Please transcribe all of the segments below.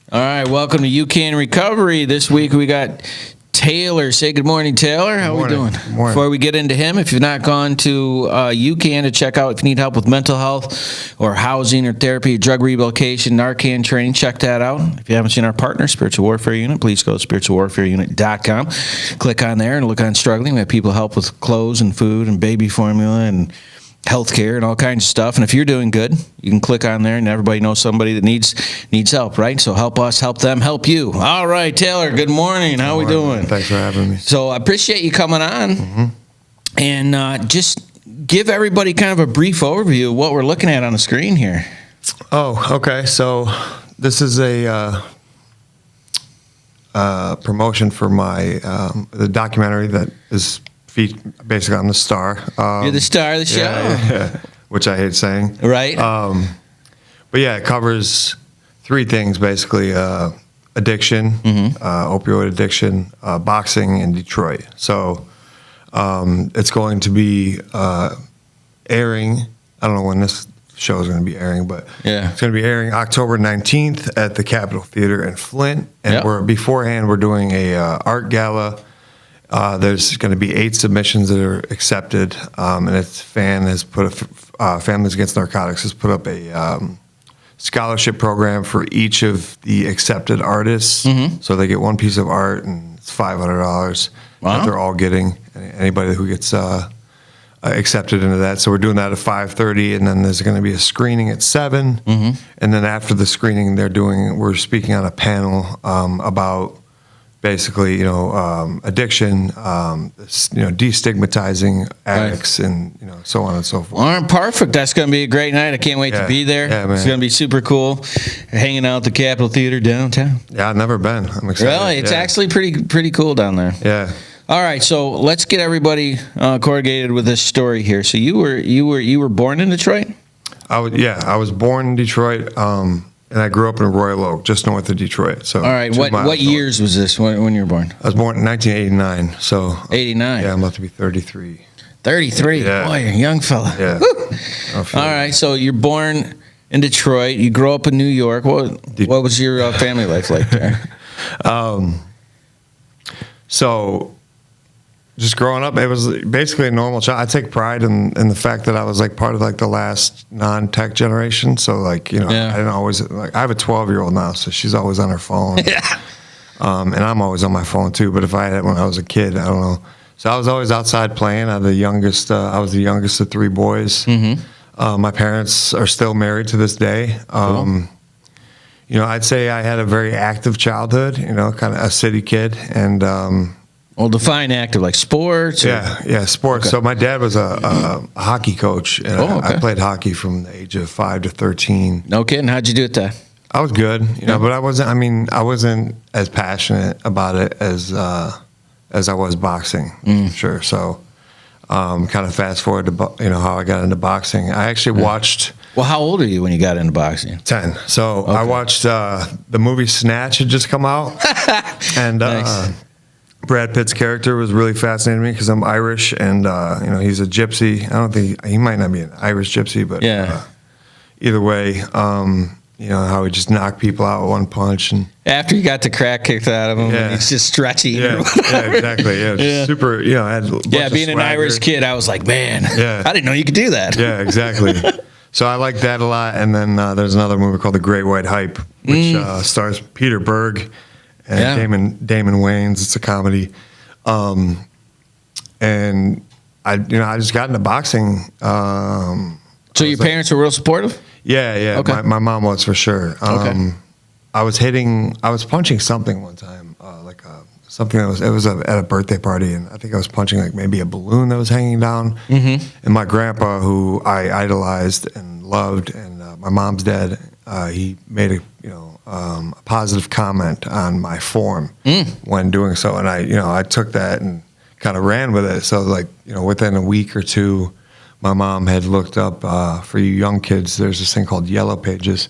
All right, welcome to UCAN Recovery. This week we got Taylor. Say good morning, Taylor. How are we doing? Good morning. Before we get into him, if you've not gone to UCAN to check out if you need help with mental health or housing or therapy, drug rehabilitation, Narcan training, check that out. If you haven't seen our partner, Spiritual Warfare Unit, please go to spiritualwarfareunit.com. Click on there and look on struggling. We have people help with clothes and food and baby formula and healthcare and all kinds of stuff. And if you're doing good, you can click on there, and everybody knows somebody that needs help, right? So help us, help them, help you. All right, Taylor, good morning. How are we doing? Thanks for having me. So I appreciate you coming on. And just give everybody kind of a brief overview of what we're looking at on the screen here. Oh, okay. So this is a promotion for my the documentary that is basically I'm the star. You're the star of the show. Yeah, which I hate saying. Right. But yeah, it covers three things basically: addiction, opioid addiction, boxing, and Detroit. So it's going to be airing. I don't know when this show is going to be airing, but it's going to be airing October 19th at the Capitol Theater in Flint. And we're doing a art gala. There's going to be 8 submissions that are accepted, and Families Against Narcotics has put up a scholarship program for each of the accepted artists. So they get one piece of art, and it's $500 that they're all getting. Anybody who gets accepted into that. So we're doing that at 5:30, and then there's going to be a screening at 7. And then after the screening, we're speaking on a panel about basically, addiction, destigmatizing addicts, and so on and so forth. All right, perfect. That's going to be a great night. I can't wait to be there. Yeah, man. It's going to be super cool. Hanging out at the Capitol Theater downtown. Yeah, I've never been. I'm excited. Really, it's actually pretty cool down there. Yeah. All right, so let's get everybody corrugated with this story here. So you were born in Detroit? I was born in Detroit. And I grew up in Royal Oak, just north of Detroit. So, all right, what years was this when you were born? I was born in 1989. So 89. Yeah, I'm about to be 33. 33. Yeah. Boy, you're a young fella. Yeah. All right, so you're born in Detroit. You grew up in New York. What was your family life like there? So just growing up, it was basically a normal child. I take pride in the fact that I was like part of like the last non-tech generation. So like, I didn't always I have a 12-year-old now, so she's always on her phone. And I'm always on my phone too. But if I had it when I was a kid, I don't know. So I was always outside playing. I was the youngest of 3 boys. My parents are still married to this day. I'd say I had a very active childhood, kind of a city kid. And well, define active, like sports? Yeah, sports. Okay. So my dad was a hockey coach, and I played hockey from the age of 5 to 13. No kidding. How'd you do at that? I was good, but I wasn't as passionate about it as I was boxing, sure. So kind of fast forward to how I got into boxing. I actually watched. Well, how old are you when you got into boxing? 10. So I watched the movie Snatch had just come out, and. Nice. Brad Pitt's character was really fascinating to me because I'm Irish, and he's a gypsy. I don't think he might not be an Irish gypsy, but either way, how he just knocked people out with one punch. And after you got the crack kicked out of him, and he's just stretchy. Yeah, exactly. Yeah, super. I had being an Irish kid, I was like, man, I didn't know you could do that. Yeah, exactly. So I like that a lot. And then there's another movie called The Great White Hype, which stars Peter Berg. And Damon Wayans. It's a comedy, and I just got into boxing. So your parents were real supportive? Yeah. Okay. My mom was for sure. I was punching something one time, something that was at a birthday party, and I think I was punching like maybe a balloon that was hanging down. And my grandpa, who I idolized and loved, and my mom's dad, he made a positive comment on my form when doing so, and I took that and kind of ran with it. So within a week or two, my mom had looked up for you young kids. There's this thing called Yellow Pages.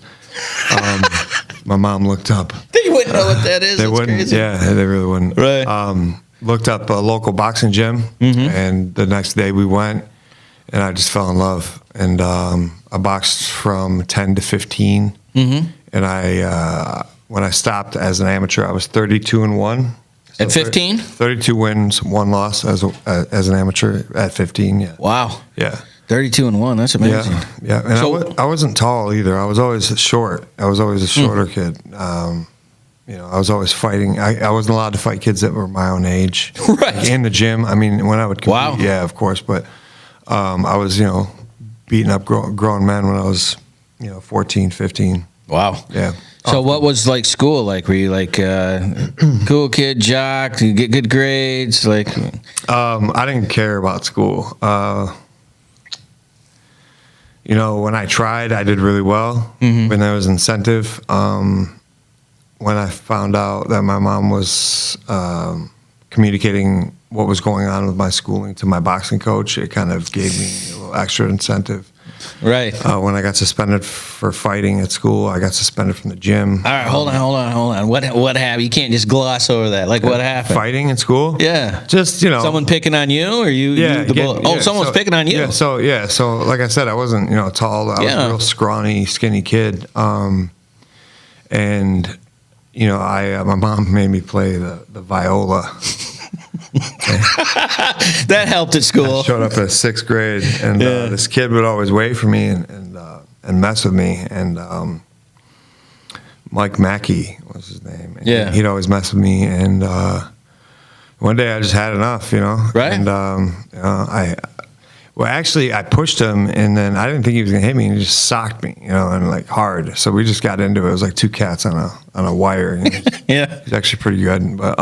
My mom looked up. They wouldn't know what that is. They wouldn't. Crazy. Yeah, they really wouldn't. Right. Looked up a local boxing gym, and the next day we went, and I just fell in love. And I boxed from 10 to 15. And I when I stopped as an amateur, I was 32-1. So At 15? 32 wins, 1 loss as an amateur at 15. Yeah. Wow. Yeah. 32-1. That's amazing. Yeah. Yeah. And So- I wasn't tall either. I was always short. I was always a shorter kid. I was always fighting. I wasn't allowed to fight kids that were my own age. Right. In the gym. I mean, when I would compete, Wow. yeah, of course. But I was, beating up grown men when I was, 14, 15. Wow. Yeah. So what was like school like? Were you like cool kid, jock? Did you get good grades? Like, I didn't care about school. When I tried, I did really well. When there was incentive. When I found out that my mom was communicating what was going on with my schooling to my boxing coach, it kind of gave me a little extra incentive. right. When I got suspended for fighting at school, I got suspended from the gym. All right, hold on. What happened? You can't just gloss over that. Like, what happened? Fighting in school? Yeah. Just, Someone picking on you, or you? Yeah. You the bully? Oh, someone's picking on you. Yeah. So like I said, I wasn't, tall. I was a real scrawny, skinny kid. And my mom made me play the viola. That helped at school. I showed up in 6th grade, and this kid would always wait for me and mess with me. And Mike Mackey was his name. And he'd always mess with me. And one day I just had enough, Right. And I pushed him, and then I didn't think he was gonna hit me, and he just socked me, and like hard. So we just got into it. It was like 2 cats on a wire. Yeah. He's actually pretty good, but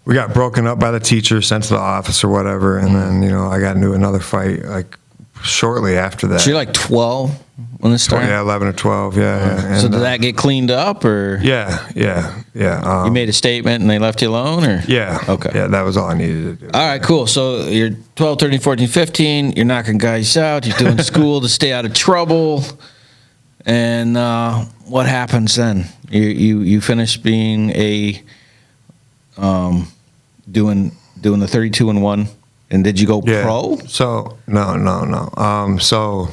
we got broken up by the teacher, sent to the office or whatever, and then I got into another fight like shortly after that. So you're like 12 when this started. Yeah, 11 or 12. Yeah. And, So did that get cleaned up, or Yeah. you made a statement and they left you alone, or? Yeah. Okay. Yeah, that was all I needed to do. All right, cool. So you're 12, 13, 14, 15. You're knocking guys out. You're doing school to stay out of trouble. And what happens then? You finish being a doing the 32-1, and did you go pro? So no. So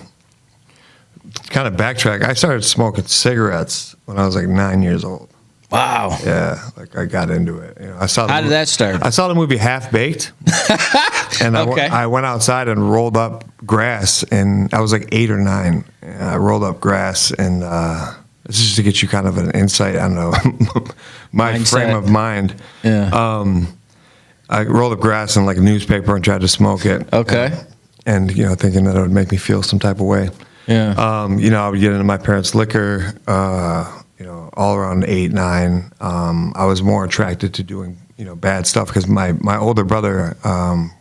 kind of backtrack. I started smoking cigarettes when I was like 9 years old. Wow. Yeah, like I got into it. I saw. How did that start? I saw the movie Half Baked, and Okay. I went outside and rolled up grass, and I was like 8 or 9. And I rolled up grass, and this is just to get you kind of an insight on my Mindset. frame of mind. Yeah. I rolled up grass in like a newspaper and tried to smoke it. Okay. And thinking that it would make me feel some type of way. Yeah. I would get into my parents' liquor. All around 8, 9. I was more attracted to doing bad stuff because my older brother,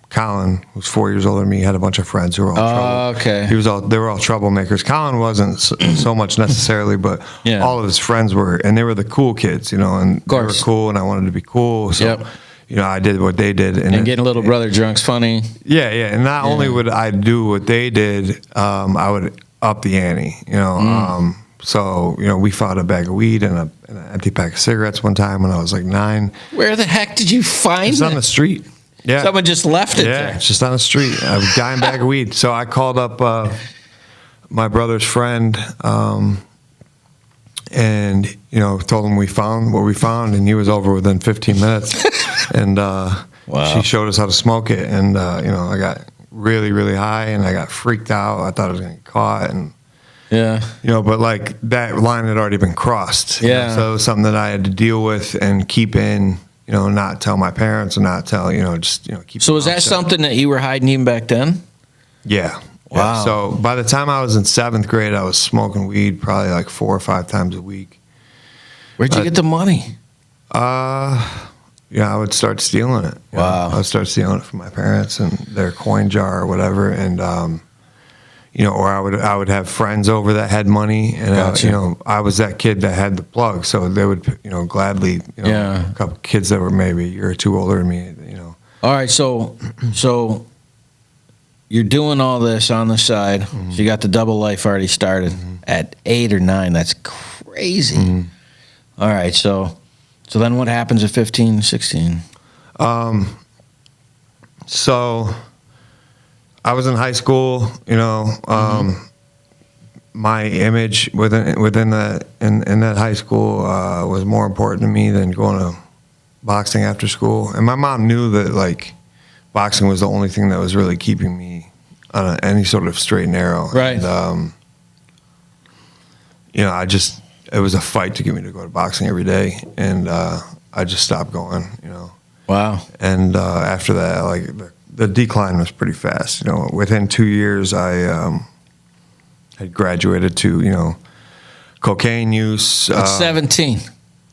Colin, who's 4 years older than me, had a bunch of friends who were all trouble. Okay. They were all troublemakers. Colin wasn't so much necessarily, but Yeah. all of his friends were, and they were the cool kids, and they were course. cool, and I wanted to be cool. So, Yep. I did what they did, And getting a little brother drunk's funny. yeah. And not only would I do what they did, I would up the ante. So we fought a bag of weed and an empty pack of cigarettes one time when I was like 9. Where the heck did you find It's on it? the street. Yeah. Someone just left it Yeah, there. it's just on the street. A dime bag of weed. So I called up my brother's friend, and told him we found what we found, and he was over within 15 minutes. And she showed us how to smoke it, and I got really, really high, and I got freaked out. I thought I was going to get caught, and Yeah. but like that line had already been crossed. Yeah. So it was something that I had to deal with and keep in. Not tell my parents, and not tell just keep. So was that something that you were hiding even back then? Yeah. Wow. Yeah. So by the time I was in 7th grade, I was smoking weed probably like 4 or 5 times a week. Where'd you get the money? Yeah, I would start stealing it. Wow. I would start stealing it from my parents and their coin jar or whatever, and or I would have friends over that had money, and Gotcha. I was that kid that had the plug, so they would gladly Yeah. a couple kids that were maybe a year or 2 older than me, All right, so you're doing all this on the side. Mm-hmm. So you got the double life already started at 8 or 9. That's crazy. Mm-hmm. All right, so then what happens at 15, 16? So I was in high school, my image within that in that high school was more important to me than going to boxing after school. And my mom knew that like boxing was the only thing that was really keeping me on any sort of straight and narrow. Right. And, you know, it was a fight to get me to go to boxing every day, and I just stopped going. You know. Wow. And after that, like the decline was pretty fast. You know, within 2 years, I had graduated to, you know, cocaine use. At 17.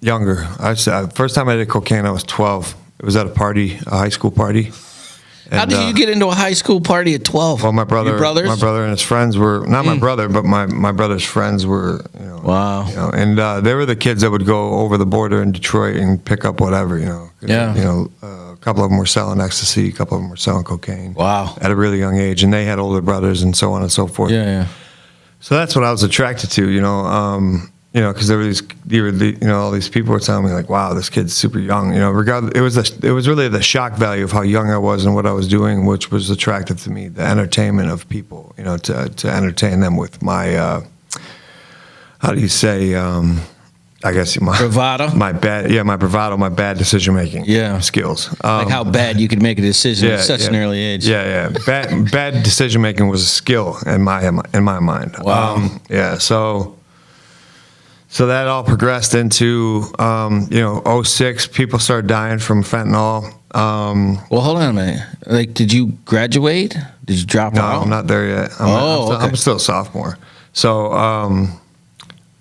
Younger. First time I did cocaine, I was 12. It was at a party, a high school party. How And, did you get into a high school party at 12? Well, my brother, Your brothers? my brother and his friends were not my brother, but my brother's friends were. You know, Wow. You know, and they were the kids that would go over the border in Detroit and pick up whatever. You know. Yeah. You know, a couple of them were selling ecstasy, a couple of them were selling cocaine. Wow. At a really young age, and they had older brothers and so on and so forth. Yeah, yeah. So that's what I was attracted to. You know, because there were all these people were telling me like, "Wow, this kid's super young." You know, regardless, it was really the shock value of how young I was and what I was doing, which was attractive to me. The entertainment of people, you know, to entertain them with my, how do you say, I guess my Bravado? my bravado, my bad decision making, skills. Like how bad you could make a decision at such an early age. Yeah. Bad decision making was a skill in my mind. Wow. So that all progressed into, you know, 06, people started dying from fentanyl. Well, hold on a minute. Like, did you graduate? Did you drop No, out? I'm not there yet. Okay. I'm still a sophomore. So,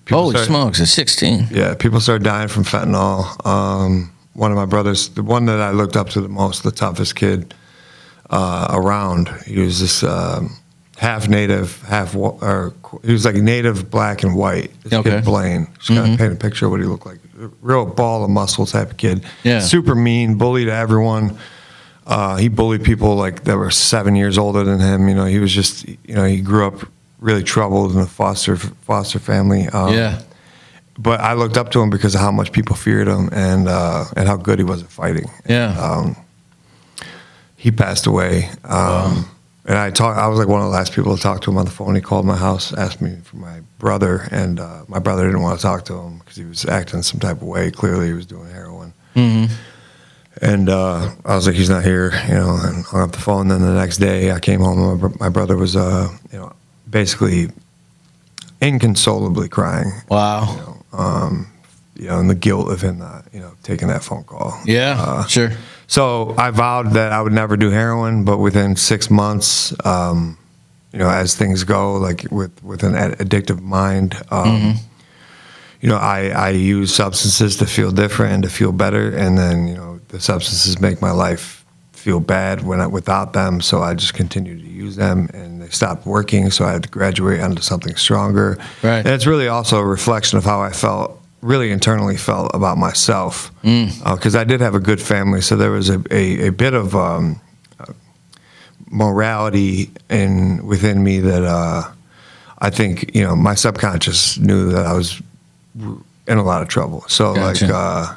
Holy smokes, at 16. Yeah, people started dying from fentanyl. One of my brothers, the one that I looked up to the most, the toughest kid around, he was this half native, he was like native black and white. This kid Blaine. Just kind of paint a picture of what he looked like. A real ball of muscle type of kid. Yeah. Super mean, bullied everyone. He bullied people like that were 7 years older than him. You know, he was just, you know, he grew up really troubled in a foster family. But I looked up to him because of how much people feared him and how good he was at fighting. Yeah. And, he passed away. And I was like one of the last people to talk to him on the phone. He called my house, asked me for my brother, and my brother didn't want to talk to him because he was acting some type of way. Clearly, he was doing heroin. Mm-hmm. And I was like, he's not here, you know, and hung up the phone. Then the next day, I came home, and my brother was, you know, basically inconsolably crying. Wow. You know, and the guilt of him not, you know, taking that phone call. Yeah, sure. So I vowed that I would never do heroin, but within 6 months, you know, as things go, like with an addictive mind, you know, I use substances to feel different and to feel better, and then, you know, the substances make my life feel bad without them, so I just continued to use them, and they stopped working, so I had to graduate onto something stronger. Right. And it's really also a reflection of how I really internally felt about myself, because I did have a good family, so there was a bit of morality within me that I think, you know, my subconscious knew that I was in a lot of trouble. So Gotcha. like,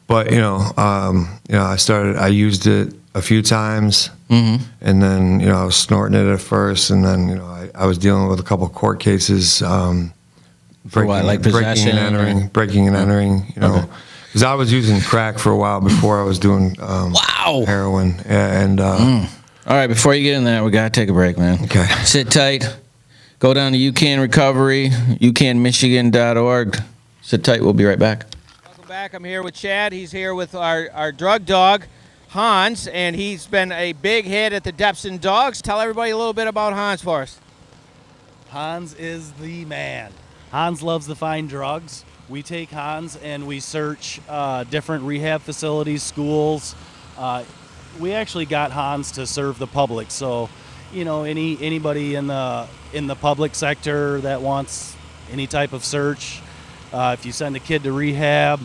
but you know, I used it a few times, and then, you know, I was snorting it at first, and then, you know, I was dealing with a couple of court cases. Breaking and entering, you know, because I was using crack for a while before I was doing heroin. And all right, before you get in that, we got to take a break, man. Okay. Sit tight. Go down to UCAN Recovery, ucanmichigan.org. Sit tight. We'll be right back. Welcome back. I'm here with Chad. He's here with our drug dog, Hans, and he's been a big hit at the Depson Dogs. Tell everybody a little bit about Hans for us. Hans is the man. Hans loves to find drugs. We take Hans and we search different rehab facilities, schools. We actually got Hans to serve the public. So, you know, anybody in the public sector that wants any type of search, if you send a kid to rehab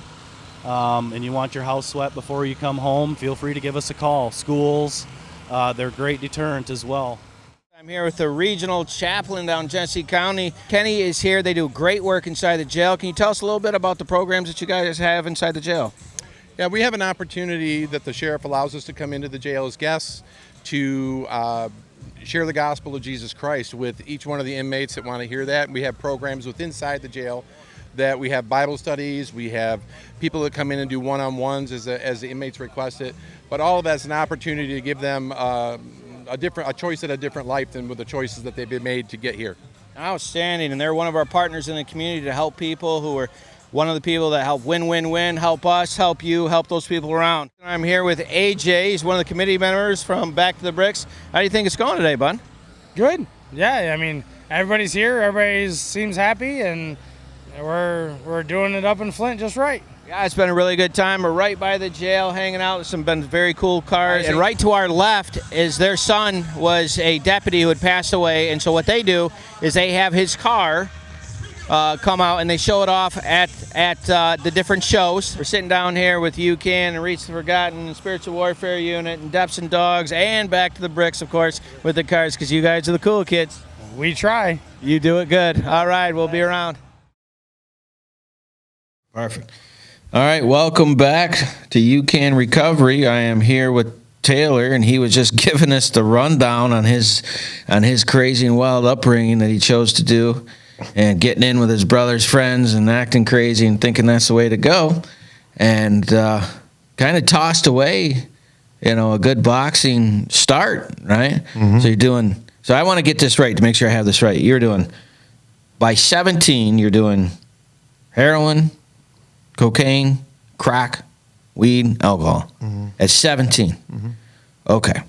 and you want your house swept before you come home, feel free to give us a call. Schools, they're a great deterrent as well. I'm here with the regional chaplain down Genesee County. Kenny is here. They do great work inside the jail. Can you tell us a little bit about the programs that you guys have inside the jail? Yeah, we have an opportunity that the sheriff allows us to come into the jail as guests to share the gospel of Jesus Christ with each one of the inmates that want to hear that. We have programs within inside the jail that we have Bible studies, we have people that come in and do one-on-ones as the inmates request it, but all of that's an opportunity to give them a choice at a different life than with the choices that they've been made to get here. Outstanding, and they're one of our partners in the community to help people who are one of the people that help win, help us, help you, help those people around. I'm here with AJ. He's one of the committee members from Back to the Bricks. How do you think it's going today, bud? Good. Yeah, I mean, everybody's here. Everybody seems happy, and we're doing it up in Flint just right. Yeah, it's been a really good time. We're right by the jail, hanging out with some been very cool cars. And right to our left is their son was a deputy who had passed away. And so what they do is they have his car come out and they show it off at the different shows. We're sitting down here with UCAN and Reach the Forgotten, Spiritual Warfare Unit, and Deps and Dogs, and Back to the Bricks, of course, with the cars, because you guys are the cool kids. We try. You do it good. All right, we'll be around. Perfect. All right, welcome back to UCAN Recovery. I am here with Taylor, and he was just giving us the rundown on his crazy and wild upbringing that he chose to do, and getting in with his brother's friends and acting crazy and thinking that's the way to go, and kind of tossed away, a good boxing start, right? Mm-hmm. So you're doing. So I want to get this right to make sure I have this right. You're doing, by 17, you're doing heroin, cocaine, crack, weed, alcohol. Mm-hmm. At 17. Mm-hmm. Okay.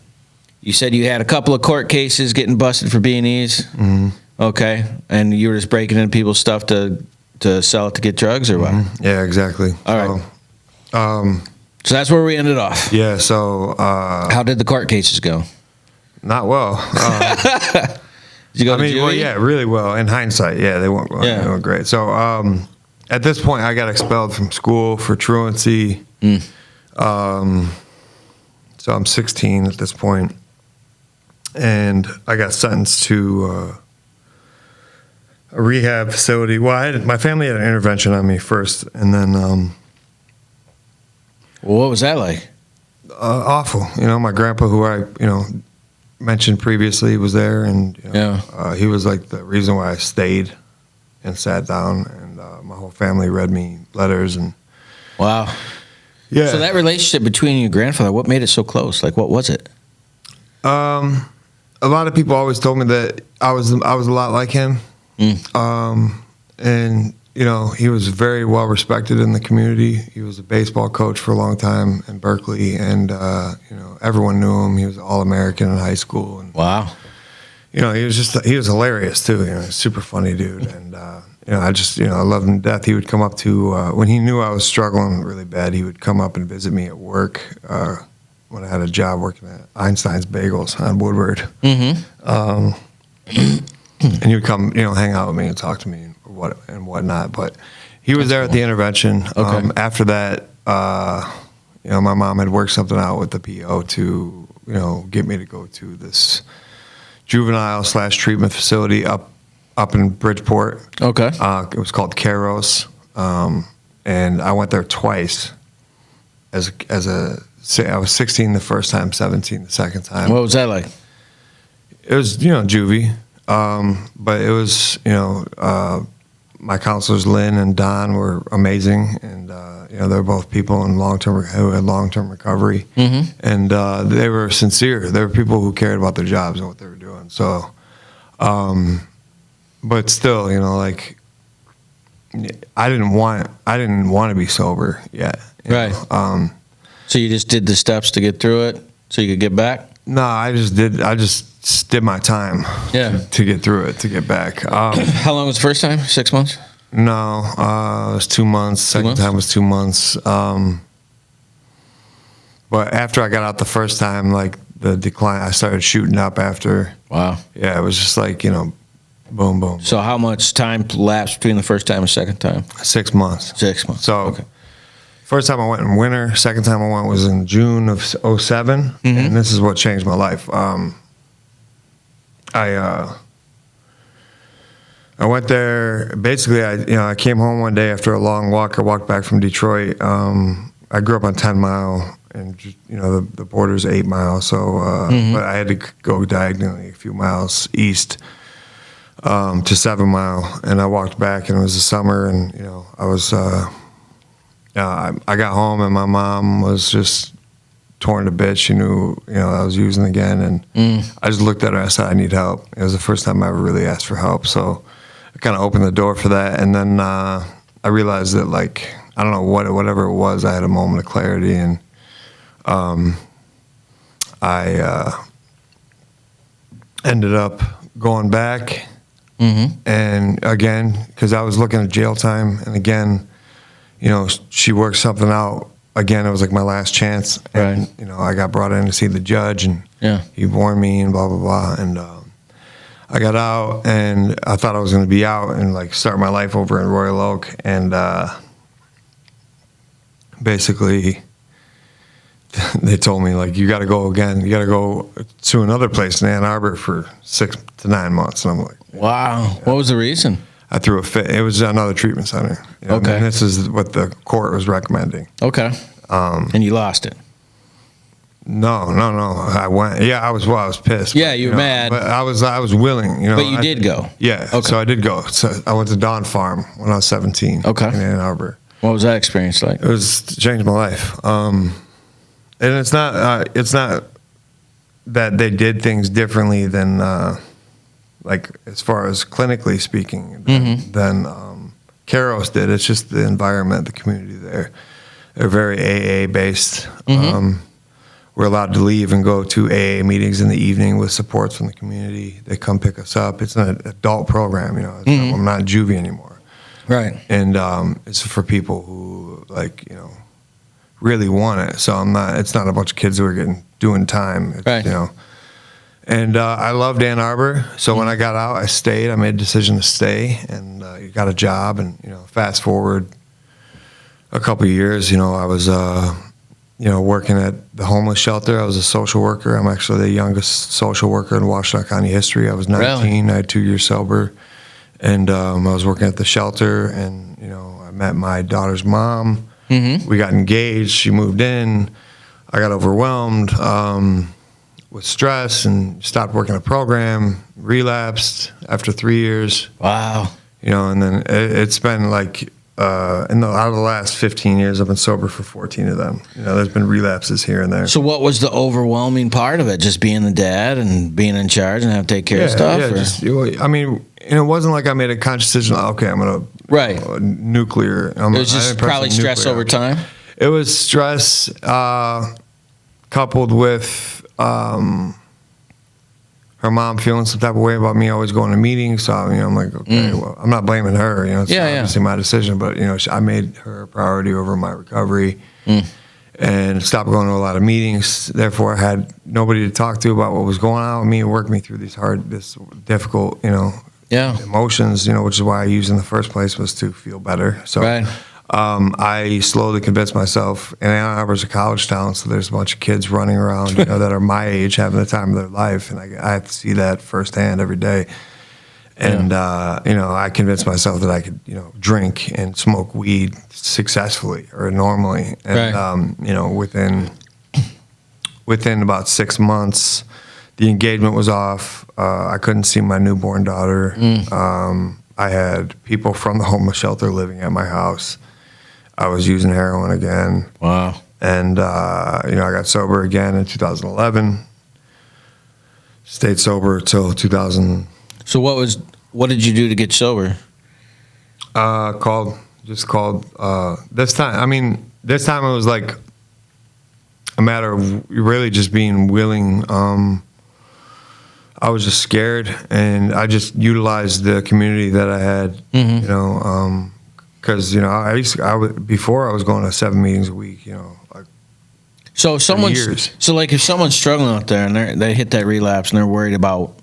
You said you had a couple of court cases getting busted for B&Es. Mm-hmm. Okay. And you were just breaking into people's stuff to sell it to get drugs or what? Mm-hmm. Yeah, exactly. All right. So that's where we ended off. Yeah, so... how did the court cases go? Not well. Did you go to juvie? Well, yeah, really well. In hindsight, yeah, they went well. Yeah. They went great. So, at this point, I got expelled from school for truancy. So I'm 16 at this point, and I got sentenced to a rehab facility. Well, my family had an intervention on me first, and then well, what was that like? Awful. My grandpa, who I mentioned previously, was there, and he was like the reason why I stayed and sat down, and my whole family read me letters. And wow. Yeah. So that relationship between you and your grandfather, what made it so close? Like, what was it? A lot of people always told me that I was a lot like him. And he was very well respected in the community. He was a baseball coach for a long time in Berkeley, and everyone knew him. He was All-American in high school. And, wow. He was hilarious too. Super funny dude. And I loved him to death. He would come up to when he knew I was struggling really bad. He would come up and visit me at work when I had a job working at Einstein's Bagels on Woodward. Mm-hmm. And he would come, hang out with me and talk to me and whatnot. But he was there at the intervention. Okay. After that, my mom had worked something out with the PO to get me to go to this juvenile/treatment facility up in Bridgeport. Okay. It was called Kairos, and I went there twice. I was 16 the first time, 17 the second time. What was that like? It was juvie, but it was my counselors Lynn and Don were amazing, and they were both people who had long-term recovery, mm-hmm. and they were sincere. They were people who cared about their jobs and what they were doing. So, but still, I didn't want to be sober yet. Right. So you just did the steps to get through it, so you could get back. No, I just did my time. Yeah. To get through it, to get back. How long was the first time? 6 months? No, it was 2 months. Second time was 2 months. But after I got out the first time, the decline, I started shooting up after. Wow. Yeah, it was just boom, boom. So how much time lapsed between the first time and second time? 6 months. 6 months. So okay. First time I went in winter. Second time I went was in June of 07. Mm-hmm. And this is what changed my life. I went there. Basically, I came home one day after a long walk. I walked back from Detroit. I grew up on 10 Mile and just, the border's 8 miles. So, but I had to go diagonally a few miles east to 7 Mile, and I walked back, and it was the summer, and I was I got home, and my mom was just torn to bits. She knew I was using again, and I just looked at her and I said, I need help. It was the first time I ever really asked for help, so I kind of opened the door for that. And then I realized that, like, I don't know whatever it was, I had a moment of clarity, and I ended up going back, and again, because I was looking at jail time, and again, she worked something out. Again, it was like my last chance, and I got brought in to see the judge, and he warned me, and blah blah blah, and I got out, and I thought I was going to be out and like start my life over in Royal Oak, and basically they told me, like, you got to go again. You got to go to another place in Ann Arbor for 6 to 9 months, and I'm like, wow. What was the reason? I threw a fit. It was another treatment center. Okay. And this is what the court was recommending. Okay. And you lost it. No. I went. Yeah, I was pissed. Yeah, you were mad. But I was willing. But you did go. Yeah. Okay. So I did go. So I went to Dawn Farm when I was 17. Okay. In Ann Arbor. What was that experience like? It changed my life. And it's not that they did things differently than like as far as clinically speaking than Caros did. It's just the environment, the community there. They're very AA based. We're allowed to leave and go to AA meetings in the evening with supports from the community. They come pick us up. It's an adult program, I'm not juvie anymore. Right. And it's for people who really want it. So it's not a bunch of kids who are doing time. It's, right. And I loved Ann Arbor. So when I got out, I stayed. I made a decision to stay, and got a job. And fast forward a couple of years, I was working at the homeless shelter. I was a social worker. I'm actually the youngest social worker in Washtenaw County history. I was 19. Really? I had 2 years sober, and I was working at the shelter. And I met my daughter's mom. We got engaged. She moved in. I got overwhelmed with stress and stopped working a program, relapsed after 3 years. Wow. And then it's been like, out of the last 15 years, I've been sober for 14 of them. There's been relapses here and there. So what was the overwhelming part of it? Just being the dad and being in charge and have to take care of stuff? It wasn't like I made a conscious decision, okay, I'm going to nuclear. It was just probably stress over time? It was stress coupled with her mom feeling some type of way about me always going to meetings. So, I'm like, okay, well, I'm not blaming her. It's obviously my decision. But, I made her a priority over my recovery and stopped going to a lot of meetings. Therefore, I had nobody to talk to about what was going on with me and work me through this difficult, emotions, which is why I used in the first place was to feel better. So I slowly convinced myself, and Ann Arbor's a college town, so there's a bunch of kids running around, that are my age, having the time of their life, and I have to see that firsthand every day. And I convinced myself that I could, drink and smoke weed successfully or normally, and within about 6 months, the engagement was off. I couldn't see my newborn daughter. I had people from the homeless shelter living at my house. I was using heroin again. Wow. And, I got sober again in 2011. Stayed sober till 2000. So what did you do to get sober? Called. This time it was like a matter of really just being willing. I was just scared, and I just utilized the community that I had, because before I was going to 7 meetings a week, like. So if someone's struggling out there and they hit that relapse and they're worried about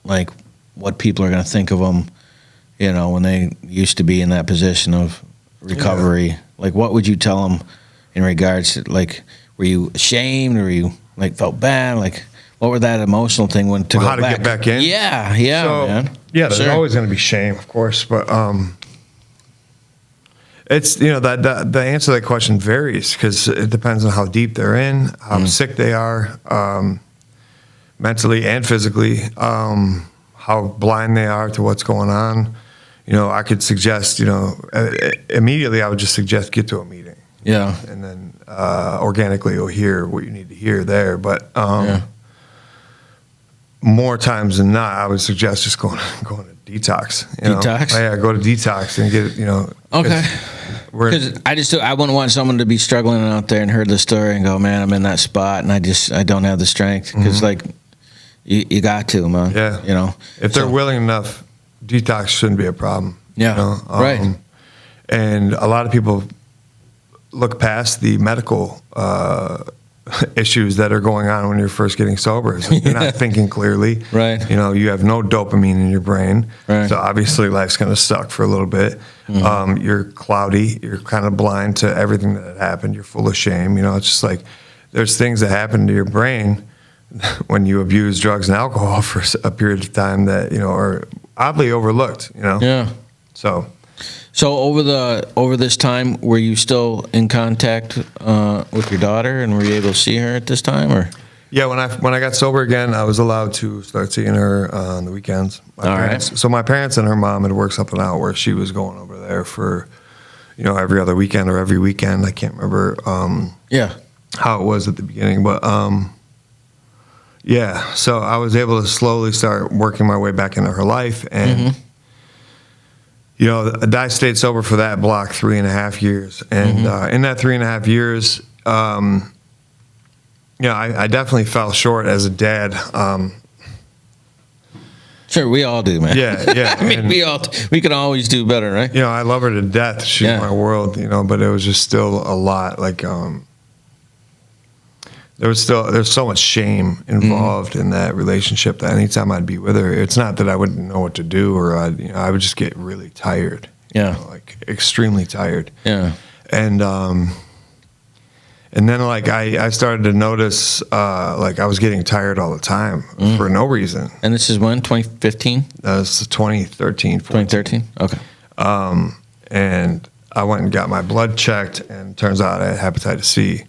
like what people are going to think of them, when they used to be in that position of recovery, like what would you tell them in regards to, like, were you ashamed or were you like felt bad, like? What were that emotional thing when to go how to back? Get back in? Yeah, man. Yeah, there's always going to be shame, of course, but It's, the answer to that question varies because it depends on how deep they're in, how sick they are, mentally and physically, how blind they are to what's going on. I could suggest, immediately I would just suggest get to a meeting. Yeah. And then organically you'll hear what you need to hear there. But more times than not, I would suggest just going to detox. Detox? Yeah, go to detox and get it, Okay. Because I wouldn't want someone to be struggling out there and heard the story and go, man, I'm in that spot and I don't have the strength. Because you got to, man. Yeah. If they're willing enough, detox shouldn't be a problem. Yeah. Right. And a lot of people look past the medical issues that are going on when you're first getting sober. So you're not thinking clearly. Right. You have no dopamine in your brain. Right. So obviously life's going to suck for a little bit. You're cloudy. You're kind of blind to everything that had happened. You're full of shame. It's just like there's things that happen to your brain when you abuse drugs and alcohol for a period of time that, are oddly overlooked, Yeah. So over this time, were you still in contact with your daughter, and were you able to see her at this time, or? Yeah, when I got sober again, I was allowed to start seeing her on the weekends. So my parents and her mom had worked something out where she was going over there for, every other weekend or every weekend. I can't remember how it was at the beginning, but so I was able to slowly start working my way back into her life, and I stayed sober for that block 3.5 years, and in that 3.5 years, I definitely fell short as a dad. Sure, we all do, man. Yeah. I mean, we can always do better, right? I love her to death. She's my world, but it was just still a lot. Like, there's so much shame involved in that relationship that anytime I'd be with her, it's not that I wouldn't know what to do, or I would just get really tired. Yeah. Like extremely tired. Yeah. And then I started to notice I was getting tired all the time for no reason. And this is when, 2015? That was 2013. 2013. Okay. And I went and got my blood checked, and turns out I had hepatitis C.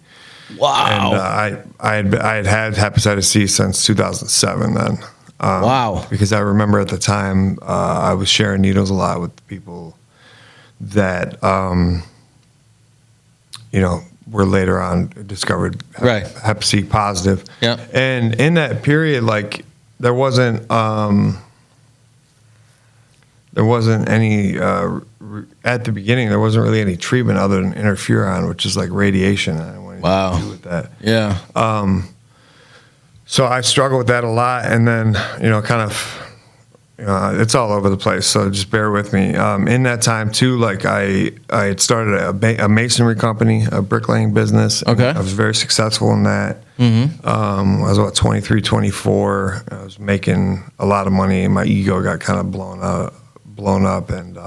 Wow. And I had hepatitis C since 2007 then. Wow. Because I remember at the time I was sharing needles a lot with people that, were later on discovered hep C positive. Yeah. And in that period, there wasn't any, at the beginning, there wasn't really any treatment other than interferon, which is like radiation. I wanted to do with that. Yeah. So I struggled with that a lot, and then, it's all over the place, so just bear with me. In that time, too, I had started a masonry company, a bricklaying business. Okay. I was very successful in that. I was about 23, 24. I was making a lot of money, and my ego got kind of blown up, and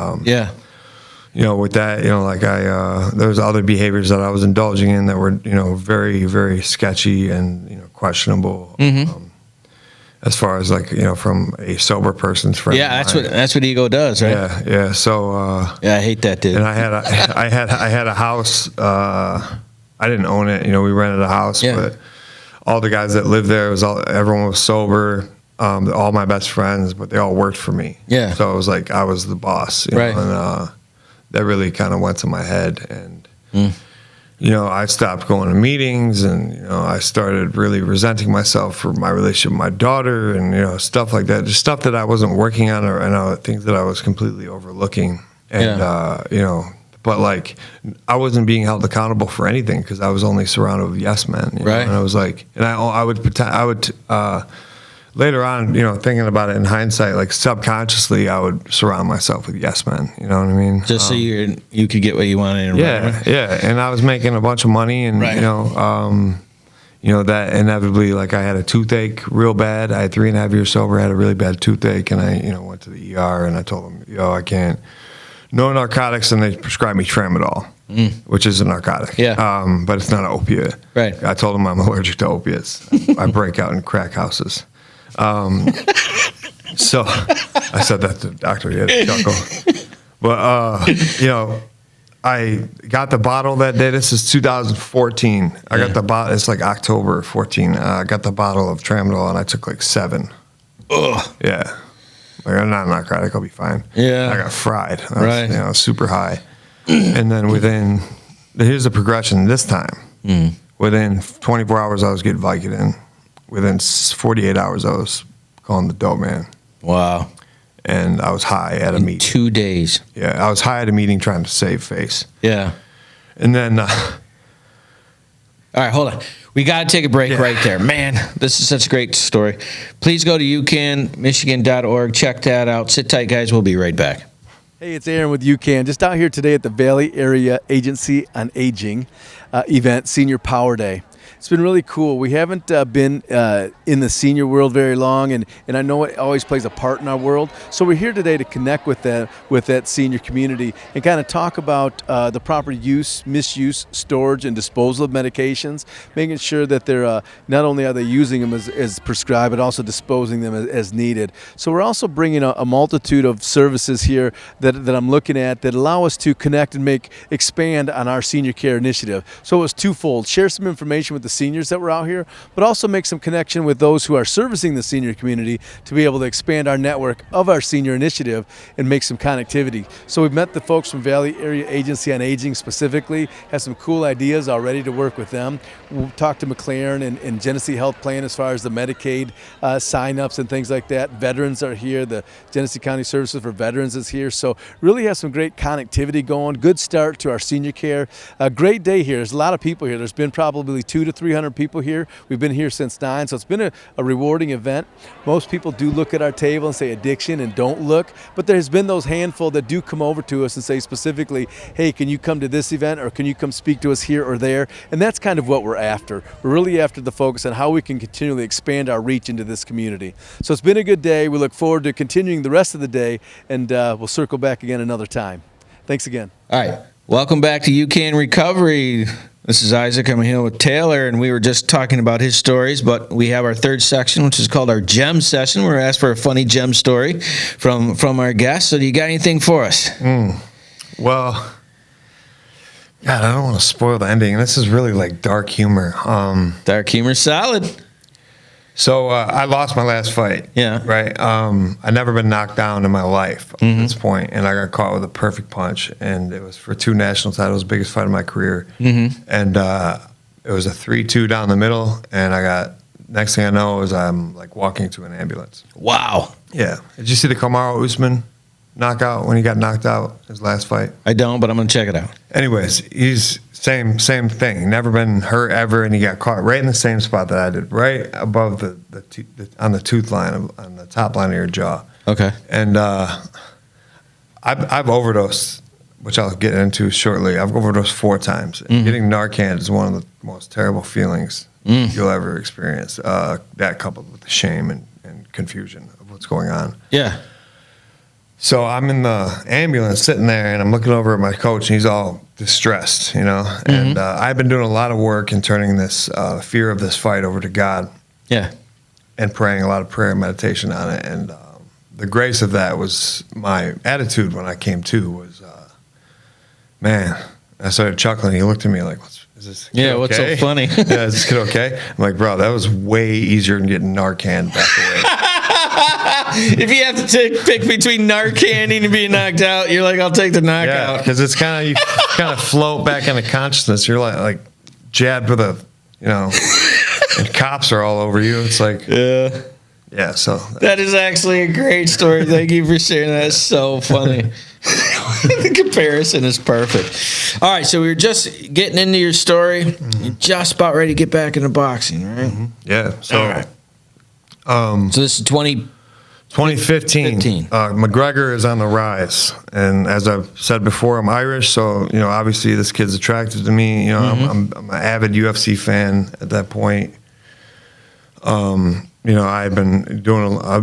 with that, there was other behaviors that I was indulging in that were, very, very sketchy and, questionable. As far as from a sober person's friend. Yeah, that's what ego does, right? Yeah. So I hate that dude. And I had a house. I didn't own it. We rented a house, but all the guys that lived there everyone was sober. All my best friends, but they all worked for me. Yeah. So it was like I was the boss, right? And that really kind of went to my head, and I stopped going to meetings, and I started really resenting myself for my relationship with my daughter, and stuff like that. Just stuff that I wasn't working on, or things that I was completely overlooking, and but I wasn't being held accountable for anything because I was only surrounded with yes men, right? And I was and I would pretend later on, thinking about it in hindsight, subconsciously, I would surround myself with yes men. You know what I mean? Just so you could get what you wanted. Yeah. And I was making a bunch of money, and that inevitably, I had a toothache real bad. I had 3.5 years sober, had a really bad toothache, and I, went to the ER, and I told them, I can't, no narcotics, and they prescribed me tramadol, which is a narcotic. Yeah. But it's not an opiate. Right. I told them I'm allergic to opiates. I break out in crack houses. So I said that to the doctor. He had a chuckle. But I got the bottle that day. This is 2014. I got the bottle. It's like October 14. I got the bottle of Tramadol, and I took like 7. Ugh. Yeah. Like, I'm not narcotic. I'll be fine. Yeah. I got fried. I was, Right. super high. And then here's the progression this time. Within 24 hours, I was getting Vicodin. Within 48 hours, I was calling the dope man. Wow. And I was high at a meeting. 2 days. Yeah, I was high at a meeting trying to save face. Yeah. And then, All right, hold on. We got to take a break right there. Man, this is such a great story. Please go to UCANmichigan.org. Check that out. Sit tight, guys. We'll be right back. Hey, it's Aaron with UCAN. Just out here today at the Valley Area Agency on Aging event, Senior Power Day. It's been really cool. We haven't been in the senior world very long, and I know it always plays a part in our world. So we're here today to connect with that senior community and kind of talk about the proper use, misuse, storage, and disposal of medications, making sure that they're not only are they using them as prescribed, but also disposing them as needed. So we're also bringing a multitude of services here that I'm looking at that allow us to connect and expand on our senior care initiative. So it was twofold: share some information with the seniors that were out here, but also make some connection with those who are servicing the senior community to be able to expand our network of our senior initiative and make some connectivity. So we've met the folks from Valley Area Agency on Aging specifically, have some cool ideas already to work with them. We'll talk to McLaren and Genesee Health Plan as far as the Medicaid sign-ups and things like that. Veterans are here. The Genesee County Services for Veterans is here. So really have some great connectivity going. Good start to our senior care. A great day here. There's a lot of people here. There's been probably 200 to 300 people here. We've been here since 9, so it's been a rewarding event. Most people do look at our table and say addiction and don't look, but there's been those handful that do come over to us and say specifically, hey, can you come to this event, or can you come speak to us here or there? And that's kind of what we're after. We're really after the focus on how we can continually expand our reach into this community. So it's been a good day. We look forward to continuing the rest of the day, and we'll circle back again another time. Thanks again. All right. Welcome back to UCAN Recovery. This is Isaac. I'm here with Taylor, and we were just talking about his stories, but we have our third section, which is called our gem session. We're asked for a funny gem story from our guests. So do you got anything for us? well, God, I don't want to spoil the ending. This is really like dark humor. Dark humor solid. So I lost my last fight. Yeah. Right. I'd never been knocked down in my life at this point, and I got caught with a perfect punch, and it was for 2 national titles, biggest fight of my career. And it was a 3-2 down the middle, and next thing I know is I'm like walking to an ambulance. Wow. Yeah. Did you see the Kamaru Usman knockout when he got knocked out his last fight? I don't, but I'm going to check it out. Anyways, he's same thing. Never been hurt ever, and he got caught right in the same spot that I did, right above on the tooth line, on the top line of your jaw. Okay. And I've overdosed, which I'll get into shortly. I've overdosed 4 times. And getting Narcan is one of the most terrible feelings you'll ever experience. That coupled with the shame and confusion of what's going on. Yeah. So I'm in the ambulance sitting there, and I'm looking over at my coach, and he's all distressed, And I've been doing a lot of work in turning this fear of this fight over to God. Yeah. And praying a lot of prayer and meditation on it. And the grace of that was my attitude when I came to was, man, I started chuckling. He looked at me like, is this kid okay? What's so funny? Yeah, is this kid okay? I'm like, bro, that was way easier than getting Narcan back away. If you have to pick between Narcan and being knocked out, you're like, I'll take the knockout. Yeah, because it's you kind of float back into consciousness. You're like jabbed with and cops are all over you. It's like, yeah. So that is actually a great story. Thank you for sharing that. It's so funny. The comparison is perfect. All right, so we were just getting into your story. You're just about ready to get back into boxing, right? Yeah. So, all right. So this is 2015. McGregor is on the rise, and as I've said before, I'm Irish, so obviously this kid's attracted to me. I'm an avid UFC fan at that point. I've been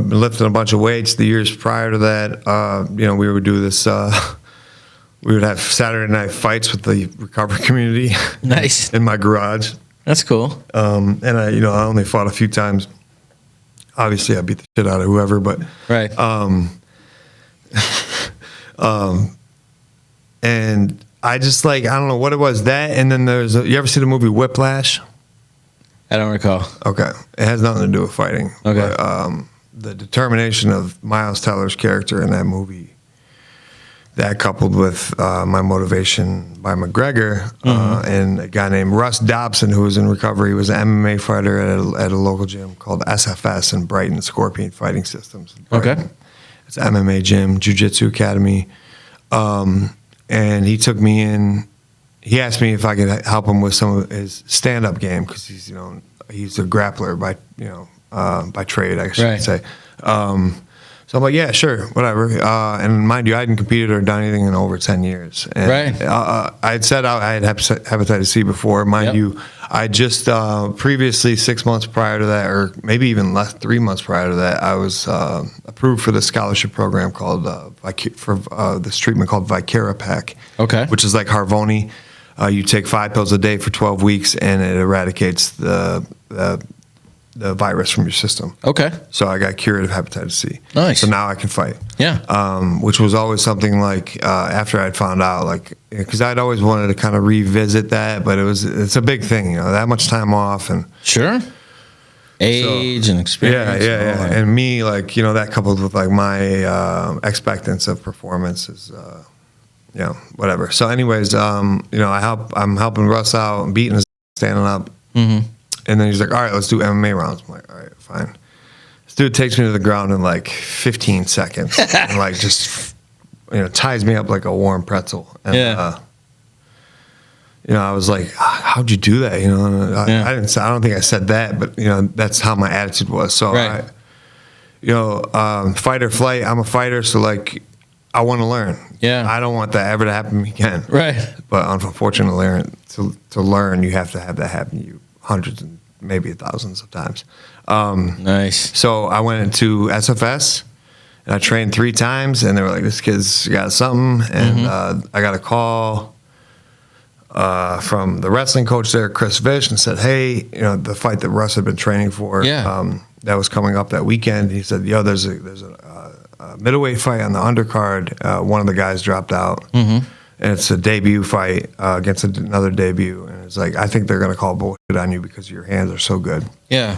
lifting a bunch of weights the years prior to that. We would do this. We would have Saturday night fights with the recovery community. Nice. In my garage. That's cool. And I only fought a few times. Obviously, I beat the shit out of whoever, but right. And I just like, I don't know what it was, that, and then you ever see the movie Whiplash? I don't recall. Okay. It has nothing to do with fighting. Okay. But, the determination of Miles Teller's character in that movie, that coupled with my motivation by McGregor and a guy named Russ Dobson, who was in recovery, was an MMA fighter at a local gym called SFS in Brighton, Scorpion Fighting Systems. Okay. It's an MMA gym, Jiu-Jitsu Academy. And he took me in. He asked me if I could help him with some of his stand-up game because he's a grappler by trade, I should say. So I'm like, yeah, sure, whatever. And mind you, I hadn't competed or done anything in over 10 years. And, I had said I had hepatitis C before. Mind you, I just previously 6 months prior to that, or maybe even less, 3 months prior to that, I was approved for the scholarship program called this treatment called Vicarapac. Okay. Which is like Harvoni. You take 5 pills a day for 12 weeks, and it eradicates the virus from your system. Okay. So I got cured of hepatitis C. Nice. So now I can fight. Yeah. Which was always something like after I'd found out, like, because I'd always wanted to kind of revisit that, but it's a big thing, that much time off and sure. Age and experience. Yeah. And me, like, that coupled with like my expectance of performance is, whatever. So, anyways, I'm helping Russ out, and beating his standing up. Mm-hmm. And then he's like, all right, let's do MMA rounds. I'm like, all right, fine. This dude takes me to the ground in like 15 seconds and like just, ties me up like a warm pretzel. And, I was like, how'd you do that? I don't think I said that, but that's how my attitude was. So, fight or flight, I'm a fighter. So like, I want to learn. Yeah. I don't want that ever to happen again. Right. But unfortunately, to learn, you have to have that happen to you hundreds and maybe thousands of times. Nice. So I went into SFS and I trained 3 times, and they were like, "This kid's got something." And I got a call from the wrestling coach there, Chris Vish, and said, "Hey, the fight that Russ had been training for, that was coming up that weekend." He said, "Yo, there's a middleweight fight on the undercard. One of the guys dropped out." And it's a debut fight against another debut. And it's like, I think they're going to call bullshit on you because your hands are so good. Yeah.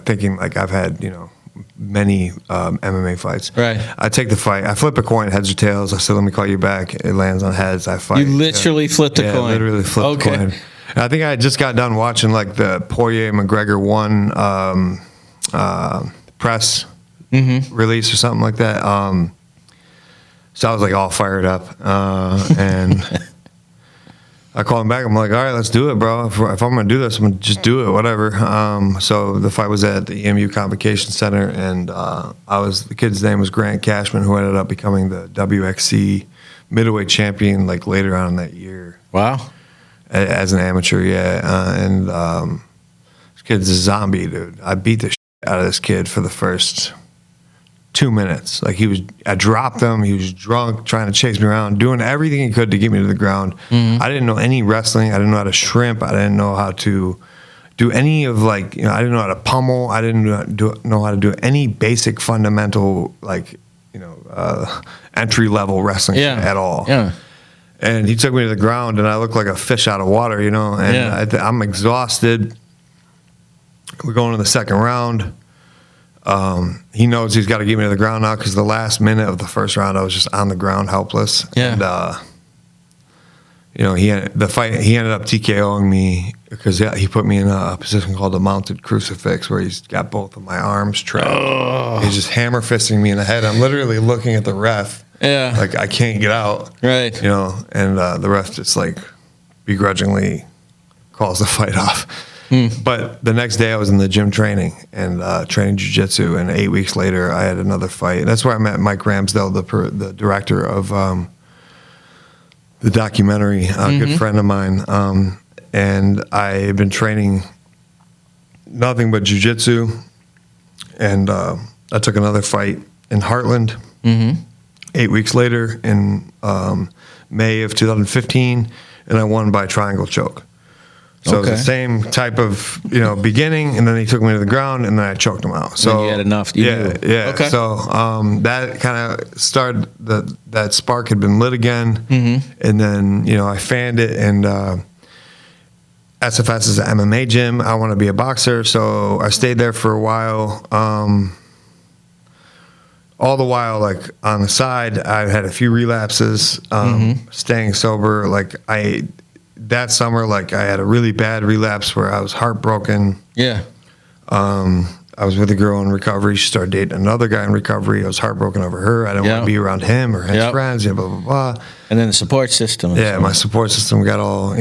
Thinking like I've had, many MMA fights. Right. I take the fight. I flip a coin, heads or tails. I said, let me call you back. It lands on heads. I fight. You literally flipped a coin. Literally flipped a coin. And I think I just got done watching like the Poirier-McGregor 1 press release or something like that. So I was like all fired up, and I called him back. I'm like, all right, let's do it, bro. If I'm going to do this, I'm going to just do it, whatever. So the fight was at the EMU Convocation Center, and the kid's name was Grant Cashman, who ended up becoming the WXC middleweight champion like later on in that year. Wow. As an amateur, and this kid's a zombie, dude. I beat the shit out of this kid for the first 2 minutes. Like I dropped him. He was drunk, trying to chase me around, doing everything he could to get me to the ground. I didn't know any wrestling. I didn't know how to shrimp. I didn't know how to do any of I didn't know how to pummel. I didn't know how to do any basic fundamental entry level wrestling at all. Yeah. And he took me to the ground, and I looked like a fish out of water, and I'm exhausted. We're going to the second round. He knows he's got to get me to the ground now because the last minute of the first round, I was just on the ground, helpless. Yeah. And, he ended up TKOing me because he put me in a position called a mounted crucifix where he's got both of my arms trapped. Oh. He's just hammer fisting me in the head. I'm literally looking at the ref. Yeah. Like I can't get out. Right. And the ref just begrudgingly calls the fight off. But the next day I was in the gym training and training jiu-jitsu, and 8 weeks later I had another fight. And that's where I met Mike Ramsdell, the director of the documentary, a good friend of mine. And I had been training nothing but jiu-jitsu, and I took another fight in Heartland 8 weeks later in May of 2015, and I won by triangle choke. So it was Okay. the same type of, beginning, and then he took me to the ground, and then I choked him out. So you had enough, you yeah, knew. yeah. Okay. So that kind of started that spark had been lit again, and then I fanned it, and SFS is an MMA gym. I want to be a boxer, so I stayed there for a while. All the while, like on the side, I had a few relapses. Staying sober, that summer, I had a really bad relapse where I was heartbroken. Yeah. I was with a girl in recovery. She started dating another guy in recovery. I was heartbroken over her. I didn't want to be around him or his friends. Blah blah blah. And then the support system. Yeah, my support system got all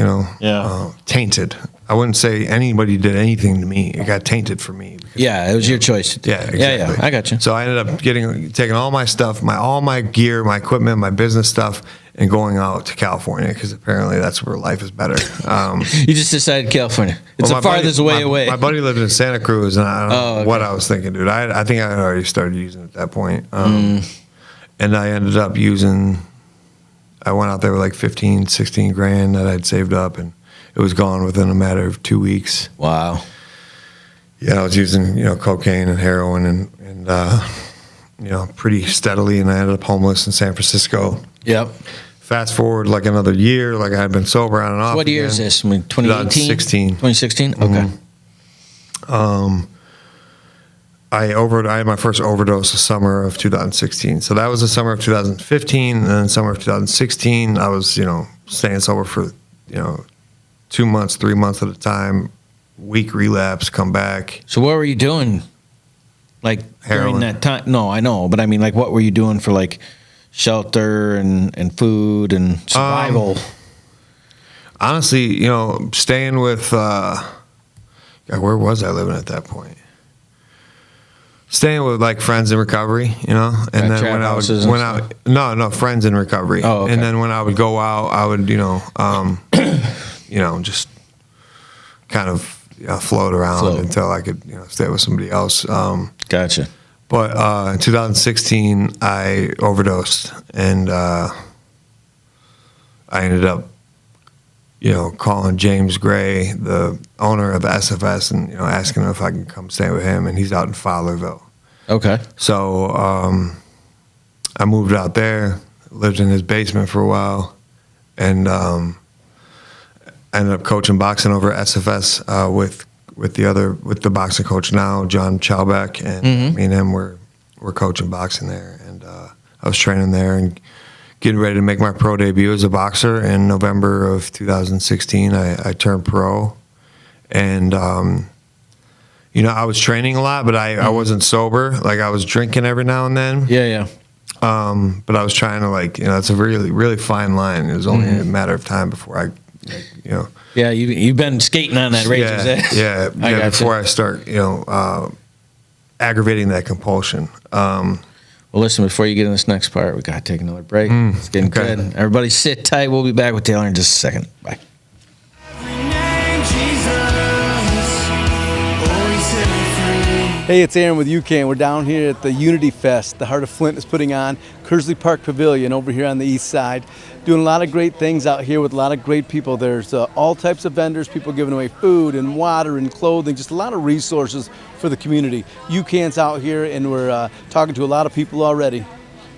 tainted. I wouldn't say anybody did anything to me. It got tainted for me. Yeah, it was your choice. Yeah, exactly. Yeah, I got you. So I ended up taking all my stuff, all my gear, my equipment, my business stuff, and going out to California because apparently that's where life is better. You just decided California. It's the farthest way away. My buddy lived in Santa Cruz, and I don't know what I was thinking, dude. I think I had already started using it at that point. And I ended up I went out there with 15, 16 grand that I'd saved up, and it was gone within a matter of 2 weeks. Wow. Yeah, I was using, cocaine and heroin and pretty steadily, and I ended up homeless in San Francisco. Yep. Fast forward another year, I had been sober on and off. What year is this? 2018? 2016. 2016? Okay. I had my first overdose the summer of 2016. So that was the summer of 2015, and then summer of 2016, I was, staying sober for, 2 months, 3 months at a time, weak relapse, come back. So what were you doing? During Heroin. that time? No, I know, but I mean, what were you doing for shelter and food and survival? Honestly, staying with, God, where was I living at that point? Staying with friends in recovery, and then when I would, friends in recovery. Oh, okay. And then when I would go out, I would, just kind of float around until I could, stay with somebody else. Gotcha. But in 2016, I overdosed, and I ended up, calling James Gray, the owner of SFS, and asking him if I can come stay with him, and he's out in Fowlerville. Okay. So I moved out there, lived in his basement for a while, and ended up coaching boxing over at SFS with the boxing coach now, John Chalbeck, and me and him were coaching boxing there, and I was training there and getting ready to make my pro debut as a boxer in November of 2016. I turned pro, and I was training a lot, but I wasn't sober. I was drinking every now and then. Yeah. But I was trying to it's a really, really fine line. It was only a matter of time before I, Yeah, you've been skating on that race. Yeah, before I start, aggravating that compulsion. Well, listen, before you get in this next part, we got to take another break. It's getting good. Everybody sit tight. We'll be back with Taylor in just a second. Bye. Hey, it's Aaron with UCAN. We're down here at the Unity Fest the Heart of Flint is putting on, Kersley Park Pavilion over here on the east side. Doing a lot of great things out here with a lot of great people. There's all types of vendors, people giving away food and water and clothing, just a lot of resources for the community. UCAN's out here, and we're talking to a lot of people already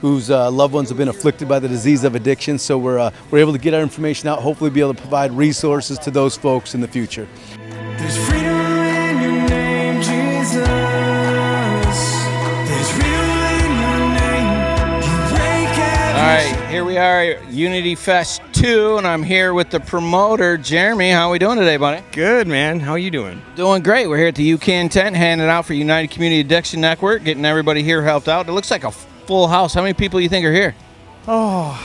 whose loved ones have been afflicted by the disease of addiction. So we're able to get our information out, hopefully be able to provide resources to those folks in the future. There's freedom in your name, Jesus. There's real in your name. You break every All right, here we are at Unity Fest 2, and I'm here with the promoter, Jeremy. How are we doing today, buddy? Good, man. How you doing? Doing great. We're here at the UCAN tent, handing out for United Community Addiction Network, getting everybody here helped out. It looks like a full house. How many people do you think are here? Oh,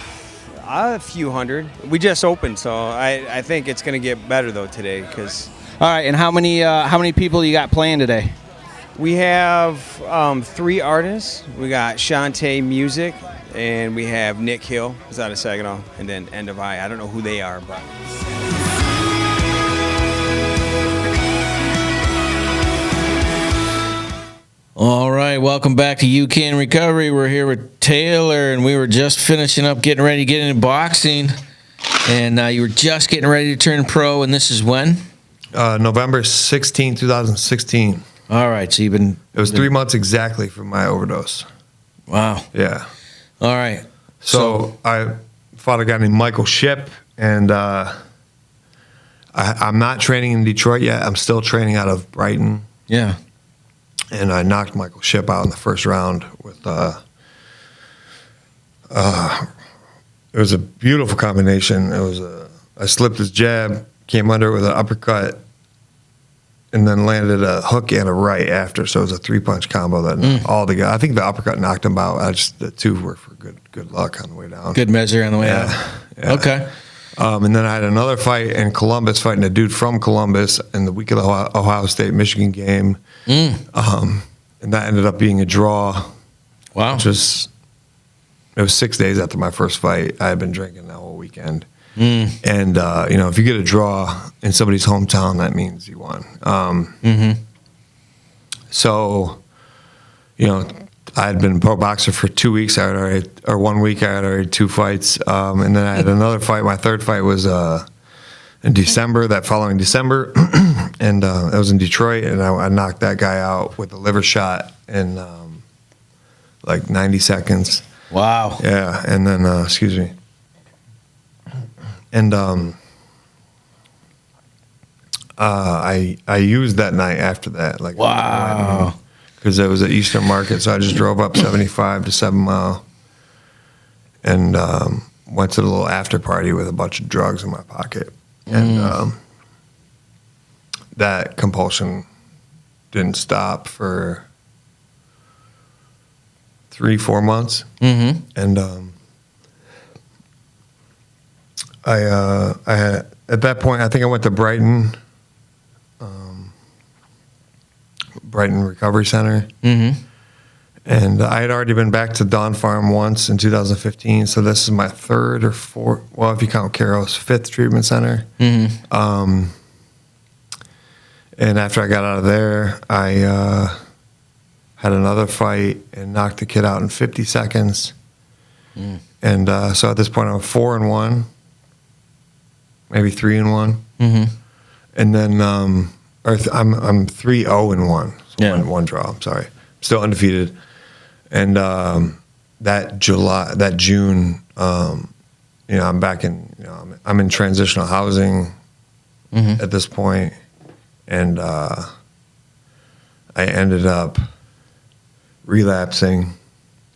a few hundred. We just opened, so I think it's going to get better, though, today. All right, and how many people you got playing today? We have 3 artists. We got Shantae Music, and we have Nick Hill, who's out of Saginaw, and then End of I. I don't know who they are, but... All right, welcome back to UCAN Recovery. We're here with Taylor, and we were just finishing up getting ready to get into boxing. And you were just getting ready to turn pro, and this is when? November 16, 2016. All right, so you've been. It was 3 months exactly from my overdose. Wow. Yeah. All right. So I fought a guy named Michael Ship, and I'm not training in Detroit yet. I'm still training out of Brighton. Yeah. And I knocked Michael Ship out in the first round with it was a beautiful combination. I slipped his jab, came under with an uppercut, and then landed a hook and a right after. So it was a 3-punch combo that all together. I think the uppercut knocked him out. The two were for good luck on the way down. Good measure on the way out. Yeah. Okay. And then I had another fight in Columbus, fighting a dude from Columbus in the week of the Ohio State-Michigan game. And that ended up being a draw. Wow. It was 6 days after my first fight. I had been drinking that whole weekend. And, if you get a draw in somebody's hometown, that means you won. So, I had been a pro boxer for 2 weeks. 1 week, I had already 2 fights. And then I had another fight. My third fight was in December, that following December. And it was in Detroit, and I knocked that guy out with a liver shot in like 90 seconds. Wow. Yeah, and then, excuse me. And I used that night after that. Like, wow. Because it was at Eastern Market, so I just drove up 75 to 7 Mile and went to the little after party with a bunch of drugs in my pocket. And that compulsion didn't stop for 3-4 months. And I had, at that point, I think I went to Brighton Recovery Center. And I had already been back to Dawn Farm once in 2015, so this is my third or fourth, well, if you count Carol's, 5th treatment center. And after I got out of there, I had another fight and knocked the kid out in 50 seconds. And so at this point, I'm 4-1, maybe 3-1. And then I'm 3-0-1. So one draw. I'm sorry, still undefeated. And that June, I'm back in. I'm in transitional housing at this point, and I ended up relapsing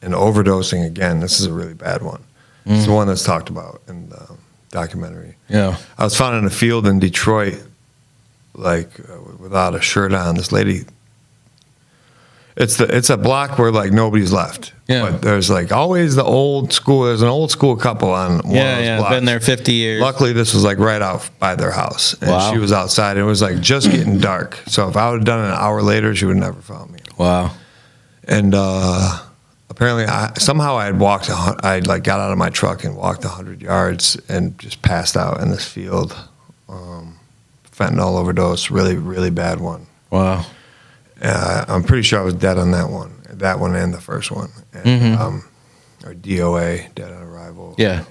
and overdosing again. This is a really bad one. It's the one that's talked about in the documentary. Yeah, I was found in a field in Detroit, without a shirt on. This lady. It's a block where nobody's left. Yeah. But there's always the old school. There's an old school couple on one of those blocks. Been there 50 years. Luckily, this was right out by their house, and Wow. she was outside. It was just getting dark. So if I would have done it an hour later, she would have never found me. Wow. And apparently, somehow I had walked. I got out of my truck and walked 100 yards and just passed out in this field. Fentanyl overdose, really, really bad one. Wow. I'm pretty sure I was dead on that one and the first one, and, or DOA, dead on arrival. Yeah.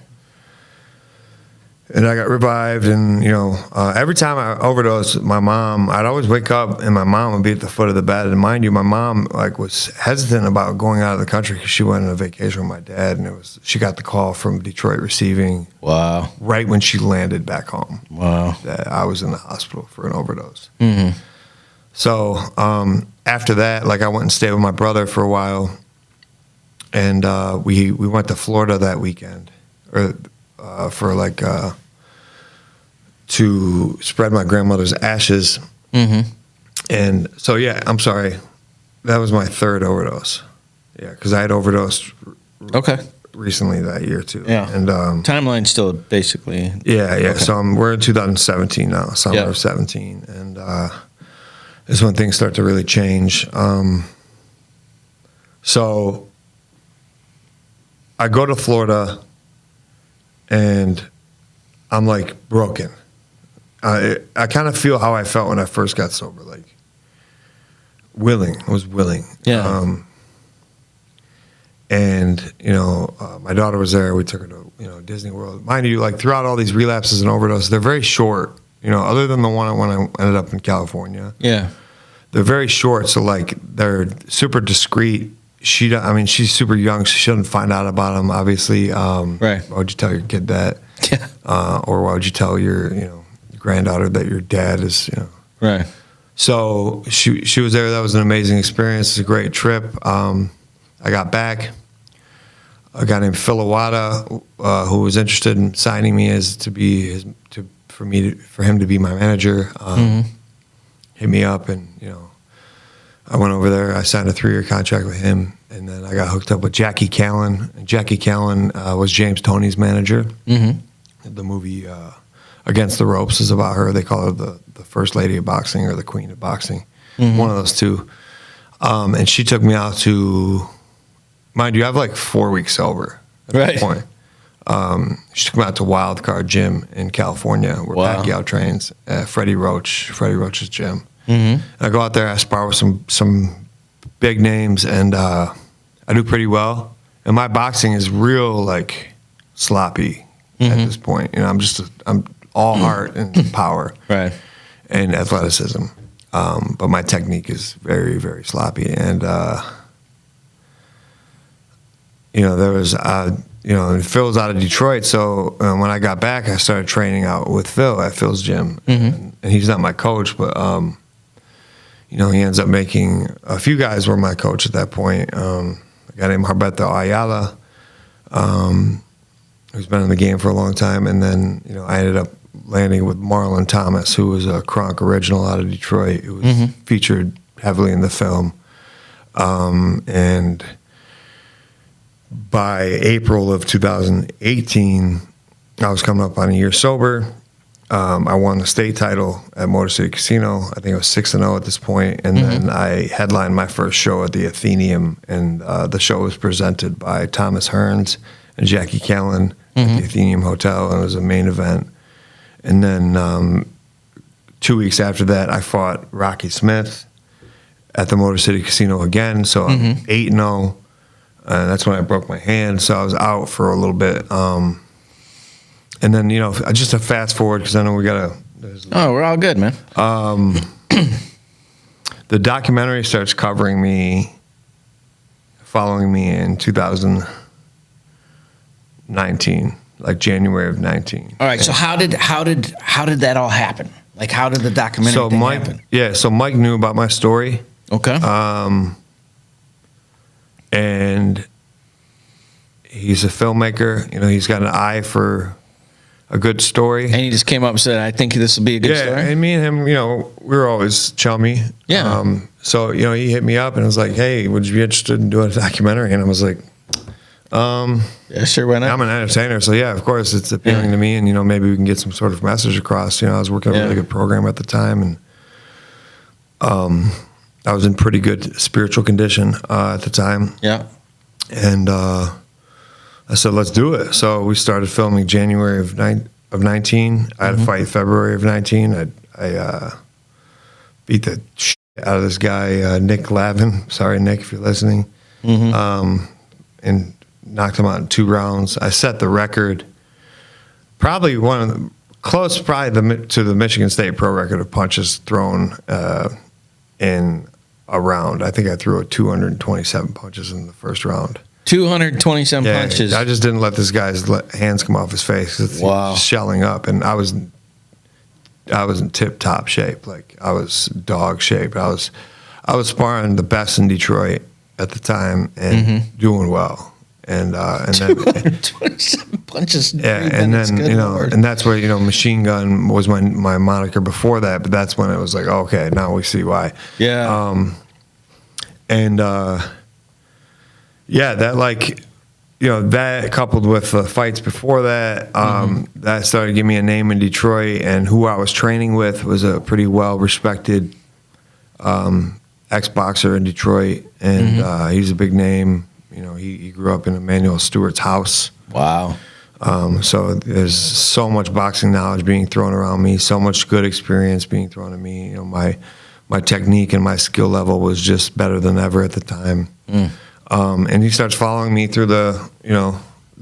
And I got revived, and every time I overdosed, my mom, I'd always wake up, and my mom would be at the foot of the bed. And mind you, my mom was hesitant about going out of the country because she went on a vacation with my dad, and she got the call from Detroit Receiving. Wow. Right when she landed back home. Wow. That I was in the hospital for an overdose. So after that, I went and stayed with my brother for a while, and we went to Florida that weekend, to spread my grandmother's ashes. And so I'm sorry, that was my third overdose. Yeah, because I had overdosed. Recently that year too. Yeah. And timeline's still basically. Yeah. Okay. So we're in 2017 now, summer of 17, and. Is when things start to really change. So I go to Florida, and I'm broken. I kind of feel how I felt when I first got sober, willing. I was willing. Yeah. And my daughter was there. We took her to Disney World. Mind you, throughout all these relapses and overdoses, they're very short. other than the one when I ended up in California. Yeah. They're very short, so like they're super discreet. She's super young, so she doesn't find out about them. Obviously, Right. Why would you tell your kid that? Yeah. Or why would you tell your granddaughter that your dad is Right. So she was there. That was an amazing experience. It's a great trip. I got back. A guy named Phil Iwata, who was interested in signing me for him to be my manager, hit me up, and I went over there. I signed a 3-year contract with him, and then I got hooked up with Jackie Callan. And Jackie Callan was James Toney's manager. The movie Against the Ropes is about her. They call her the first lady of boxing or the queen of boxing, one of those two. And she took me out to, mind you, I have like 4 weeks sober at Right. that point. She took me out to Wild Card Gym in California, where Wow. Pacquiao trains, Freddie Roach's gym. And I go out there, I spar with some big names, and I do pretty well. And my boxing is real like sloppy at this point. I'm all heart and power, Right. and athleticism. But my technique is very, very sloppy. And there was and Phil's out of Detroit, so when I got back, I started training out with Phil at Phil's gym. And he's not my coach, but he ends up making a few guys were my coach at that point. A guy named Harberto Ayala, who's been in the game for a long time, and then I ended up landing with Marlon Thomas, who was a Kronk original out of Detroit, who was featured heavily in the film. And by April of 2018, I was coming up on a year sober. I won the state title at Motor City Casino. I think it was 6-0 at this point. And then I headlined my first show at the Athenaeum, and the show was presented by Thomas Hearns and Jackie Callan at the Athenaeum Hotel, and it was a main event. And then 2 weeks after that, I fought Rocky Smith at the Motor City Casino again. So I'm 8-0. And that's when I broke my hand, so I was out for a little bit. And then, just a fast forward, because I know we got to... Oh, we're all good, man. The documentary starts covering me, following me in 2019, like January of 19. All right. So how did that all happen? Like, how did the documentary thing happen? Yeah, so Mike knew about my story. Okay. And he's a filmmaker. He's got an eye for a good story. And he just came up and said, "I think this will be a good story." And me and him, we were always chummy. Yeah. So he hit me up and was like, "Hey, would you be interested in doing a documentary?" And I was like, Yeah, sure, why not? I'm an entertainer, so yeah, of course it's appealing to me, and maybe we can get some sort of message across. I was working a really good program at the time, and I was in pretty good spiritual condition at the time. Yeah. And I said, let's do it. So we started filming January of 19. I had a fight February of 19. I beat the shit out of this guy, Nick Lavin. Sorry, Nick, if you're listening. And knocked him out in 2 rounds. I set the record, probably one of the close, to the Michigan State pro record of punches thrown in a round. I think I threw 227 punches in the first round. 227 punches. I just didn't let this guy's hands come off his face. Wow. He was shelling up, and I was in tip-top shape. Like, I was dog shape. I was sparring the best in Detroit at the time and doing well. And then 227 punches. yeah, and then and that's where Machine Gun was my moniker before that. But that's when it was like, okay, now we see why. Yeah. That coupled with the fights before that, that started giving me a name in Detroit, and who I was training with was a pretty well-respected ex-boxer in Detroit, and he's a big name. He grew up in Emmanuel Stewart's house. Wow. So there's so much boxing knowledge being thrown around me, so much good experience being thrown at me. My technique and my skill level was just better than ever at the time. And he starts following me through the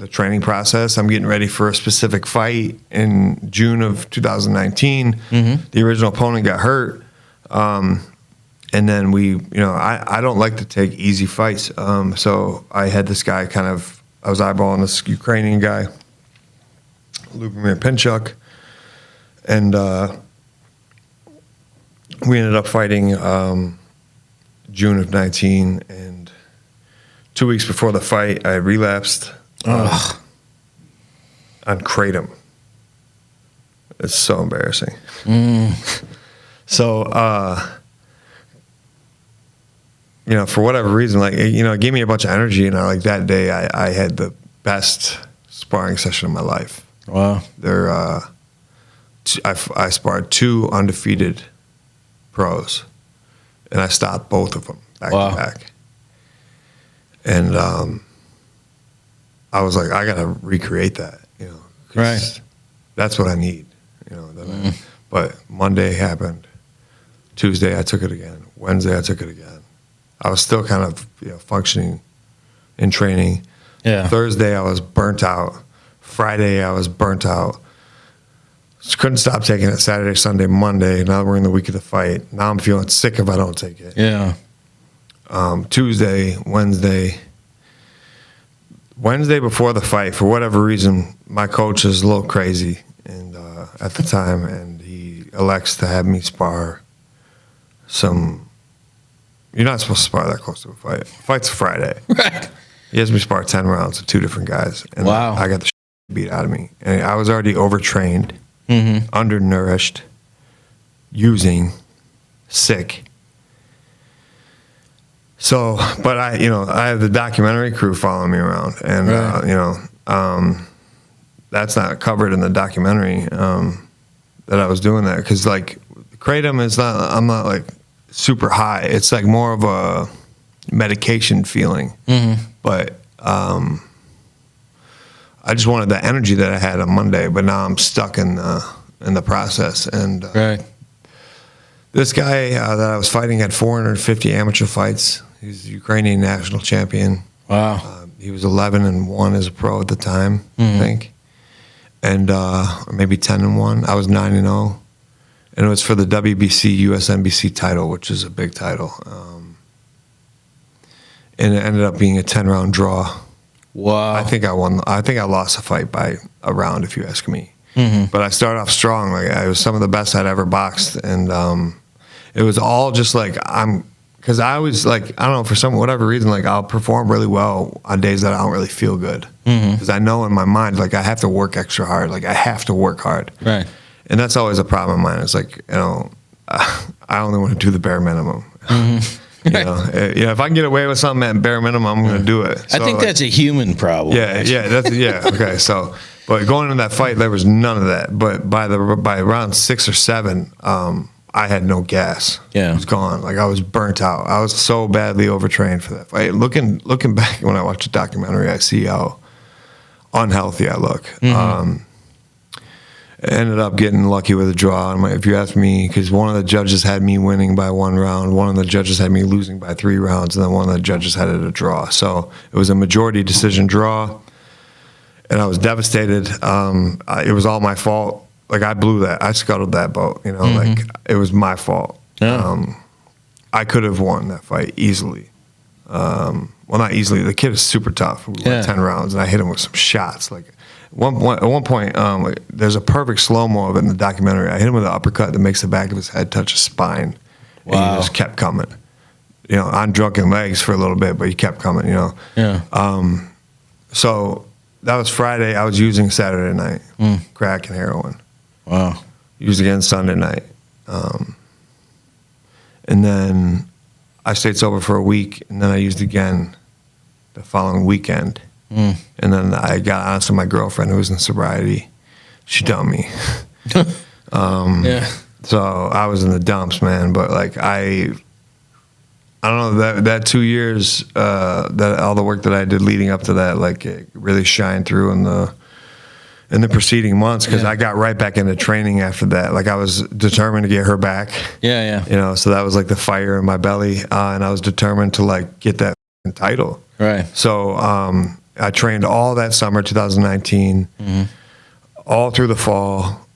the training process. I'm getting ready for a specific fight in June of 2019. The original opponent got hurt. And then I don't like to take easy fights. So I had this guy I was eyeballing this Ukrainian guy, Lubomir Pinchuk. And we ended up fighting June of 19. And 2 weeks before the fight, I relapsed on kratom. It's so embarrassing. So, for whatever reason, it gave me a bunch of energy. And that day, I had the best sparring session of my life. Wow. I sparred 2 undefeated pros, and I stopped both of them back to back. And I was like, I got to recreate that, 'cause Right. that's what I need, But Monday happened. Tuesday, I took it again. Wednesday, I took it again. I was still kind of functioning in training. Yeah. Thursday, I was burnt out. Friday, I was burnt out. Just couldn't stop taking it. Saturday, Sunday, Monday. Now we're in the week of the fight. Now I'm feeling sick if I don't take it. Yeah. Tuesday, Wednesday before the fight, for whatever reason, my coach is a little crazy, and at the time, and he elects to have me spar some. You're not supposed to spar that close to a fight. Fight's Friday. Right. He has me spar 10 rounds with 2 different guys, and Wow. I got the beat out of me. And I was already overtrained, undernourished, using, sick. So, but I have the documentary crew following me around, and Right. That's not covered in the documentary that I was doing that, because kratom is not. I'm not super high. It's more of a medication feeling, but I just wanted the energy that I had on Monday, but now I'm stuck in the process. And Right. this guy that I was fighting had 450 amateur fights. He's a Ukrainian national champion. Wow. He was 11-1 as a pro at the time, I think, and or maybe 10-1. I was 9-0, and it was for the WBC USNBC title, which is a big title. And it ended up being a 10-round draw. Wow. I think I won. I think I lost the fight by a round, if you ask me. But I started off strong. It was some of the best I'd ever boxed, and it was all just because I was I don't know, for whatever reason, I'll perform really well on days that I don't really feel good, because I know in my mind I have to work extra hard. I have to work hard. Right. And that's always a problem of mine. It's I only want to do the bare minimum. If I can get away with something at bare minimum, I'm going to do it. I think that's a human problem. Yeah. Okay. So, but going into that fight, there was none of that. But by round 6 or 7, I had no gas. Yeah. It was gone. I was burnt out. I was so badly overtrained for that fight. Looking back when I watch the documentary, I see how unhealthy I look. Ended up getting lucky with a draw. If you ask me, because one of the judges had me winning by 1 round, one of the judges had me losing by 3 rounds, and then one of the judges had it a draw. So it was a majority decision draw, and I was devastated. It was all my fault. I blew that. I scuttled that boat. It was my fault. Yeah. I could have won that fight easily. Well, not easily. The kid is super tough. We went 10 rounds, and I hit him with some shots. At one point, there's a perfect slow-mo of it in the documentary. I hit him with an uppercut that makes the back of his head touch his spine. And he just kept coming. On drunken legs for a little bit, but he kept coming, Yeah. So that was Friday. I was using Saturday night, crack and heroin. Wow. Used again Sunday night. And then I stayed sober for a week, and then I used again the following weekend. And then I got honest with my girlfriend, who was in sobriety. She dumped me. Yeah. So I was in the dumps, man. But I don't know, that 2 years, that all the work that I did leading up to that, it really shined through in the preceding months, because I got right back into training after that. I was determined to get her back. Yeah. So that was the fire in my belly, and I was determined to get that title. Right. So I trained all that summer, 2019, all through the fall.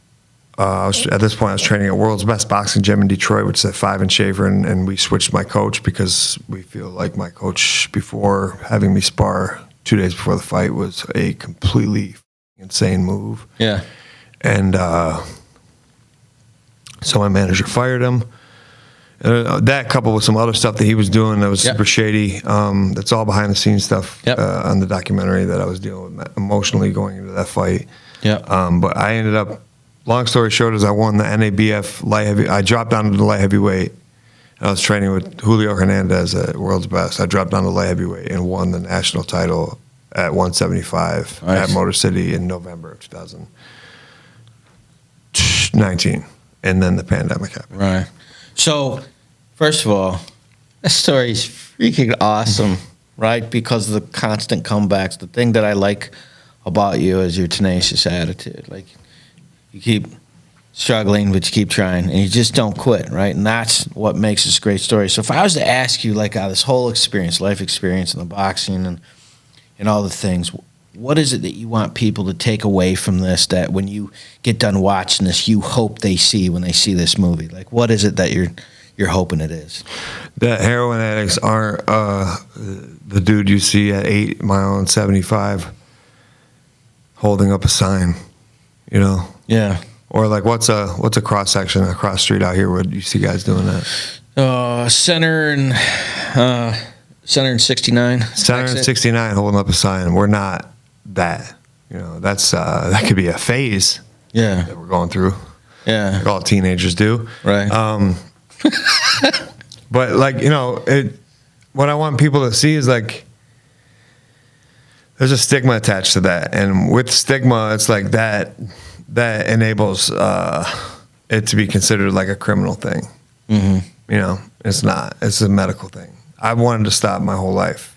At this point, I was training at World's Best Boxing Gym in Detroit, which is at 5 and Shaver, and we switched my coach because we feel like my coach, before having me spar 2 days before the fight, was a completely insane move. Yeah. And so my manager fired him. That coupled with some other stuff that he was doing that was super shady. That's all behind the scenes stuff on the documentary that I was dealing with emotionally going into that fight. But I ended up, long story short, is I won the NABF light heavy. I dropped down to the light heavyweight. I was training with Julio Hernandez at World's Best. I dropped down to light heavyweight and won the national title at 175 at Motor City in November of 2019. And then the pandemic happened. Right. So, first of all, this story is freaking awesome, right? Because of the constant comebacks. The thing that I like about you is your tenacious attitude. Like, you keep struggling, but you keep trying, and you just don't quit, right? And that's what makes this a great story. So if I was to ask you, like, this whole experience, life experience in the boxing and all the things, what is it that you want people to take away from this that when you get done watching this, you hope they see when they see this movie? Like, what is it that you're hoping it is? That heroin addicts aren't the dude you see at 8 Mile and 75 holding up a sign, you know? Yeah. Or like, what's a cross section across street out here where you see guys doing that? Center and 69. Center and 69 holding up a sign. We're not that. You know, that's that could be a phase. Yeah. That we're going through. Yeah. Like all teenagers do. Right. But like, you know, what I want people to see is like, there's a stigma attached to that, and with stigma, it's like that enables it to be considered like a criminal thing. You know, it's not. It's a medical thing. I wanted to stop my whole life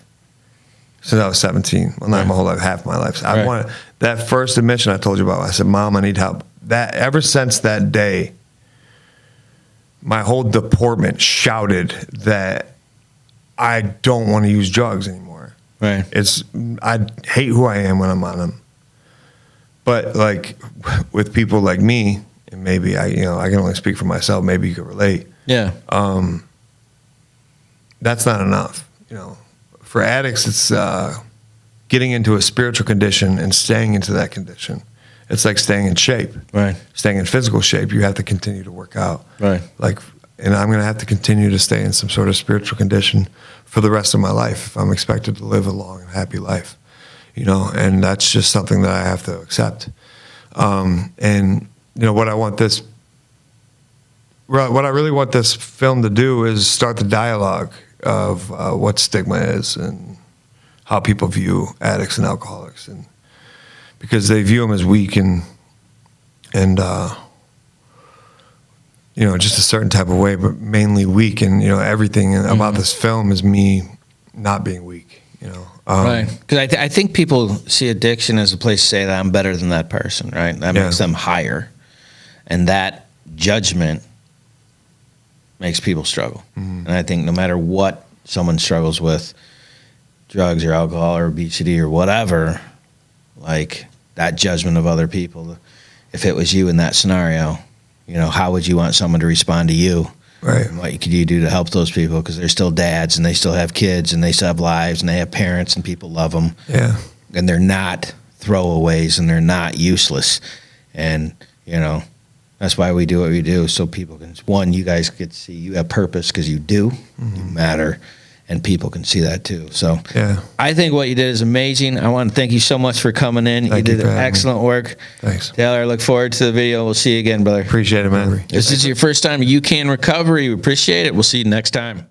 since I was 17. Well, not my whole life, half my life. I wanted that first admission I told you about. I said, "Mom, I need help." That ever since that day, my whole deportment shouted that I don't want to use drugs anymore. Right. I hate who I am when I'm on them. But like with people like me, and maybe I can only speak for myself. Maybe you could relate. Yeah. That's not enough. You know, for addicts, it's getting into a spiritual condition and staying into that condition. It's like staying in shape. Right. Staying in physical shape, you have to continue to work out. Right. Like, and I'm going to have to continue to stay in some sort of spiritual condition for the rest of my life if I'm expected to live a long and happy life. You know, and that's just something that I have to accept. And you know what I really want this film to do is start the dialogue of what stigma is and how people view addicts and alcoholics, and because they view them as weak and you know, just a certain type of way, but mainly weak. And you know, everything about this film is me not being weak. You know, right? Because I think people see addiction as a place to say that I'm better than that person, right? That makes them higher, and that judgment makes people struggle. And I think no matter what someone struggles with, drugs or alcohol or obesity or whatever, like that judgment of other people. If it was you in that scenario, you know, how would you want someone to respond to you? Right. And what could you do to help those people? Because they're still dads and they still have kids and they still have lives and they have parents and people love them. Yeah. And they're not throwaways and they're not useless. And, you know, that's why we do what we do. So people can, one, you guys get to see you have purpose because you do, you matter, and people can see that too. So yeah, I think what you did is amazing. I want to thank you so much for coming in. You did excellent work. Thanks. Taylor, I look forward to the video. We'll see you again, brother. Appreciate it, man. This is your first time at UCAN Recovery. We appreciate it. We'll see you next time.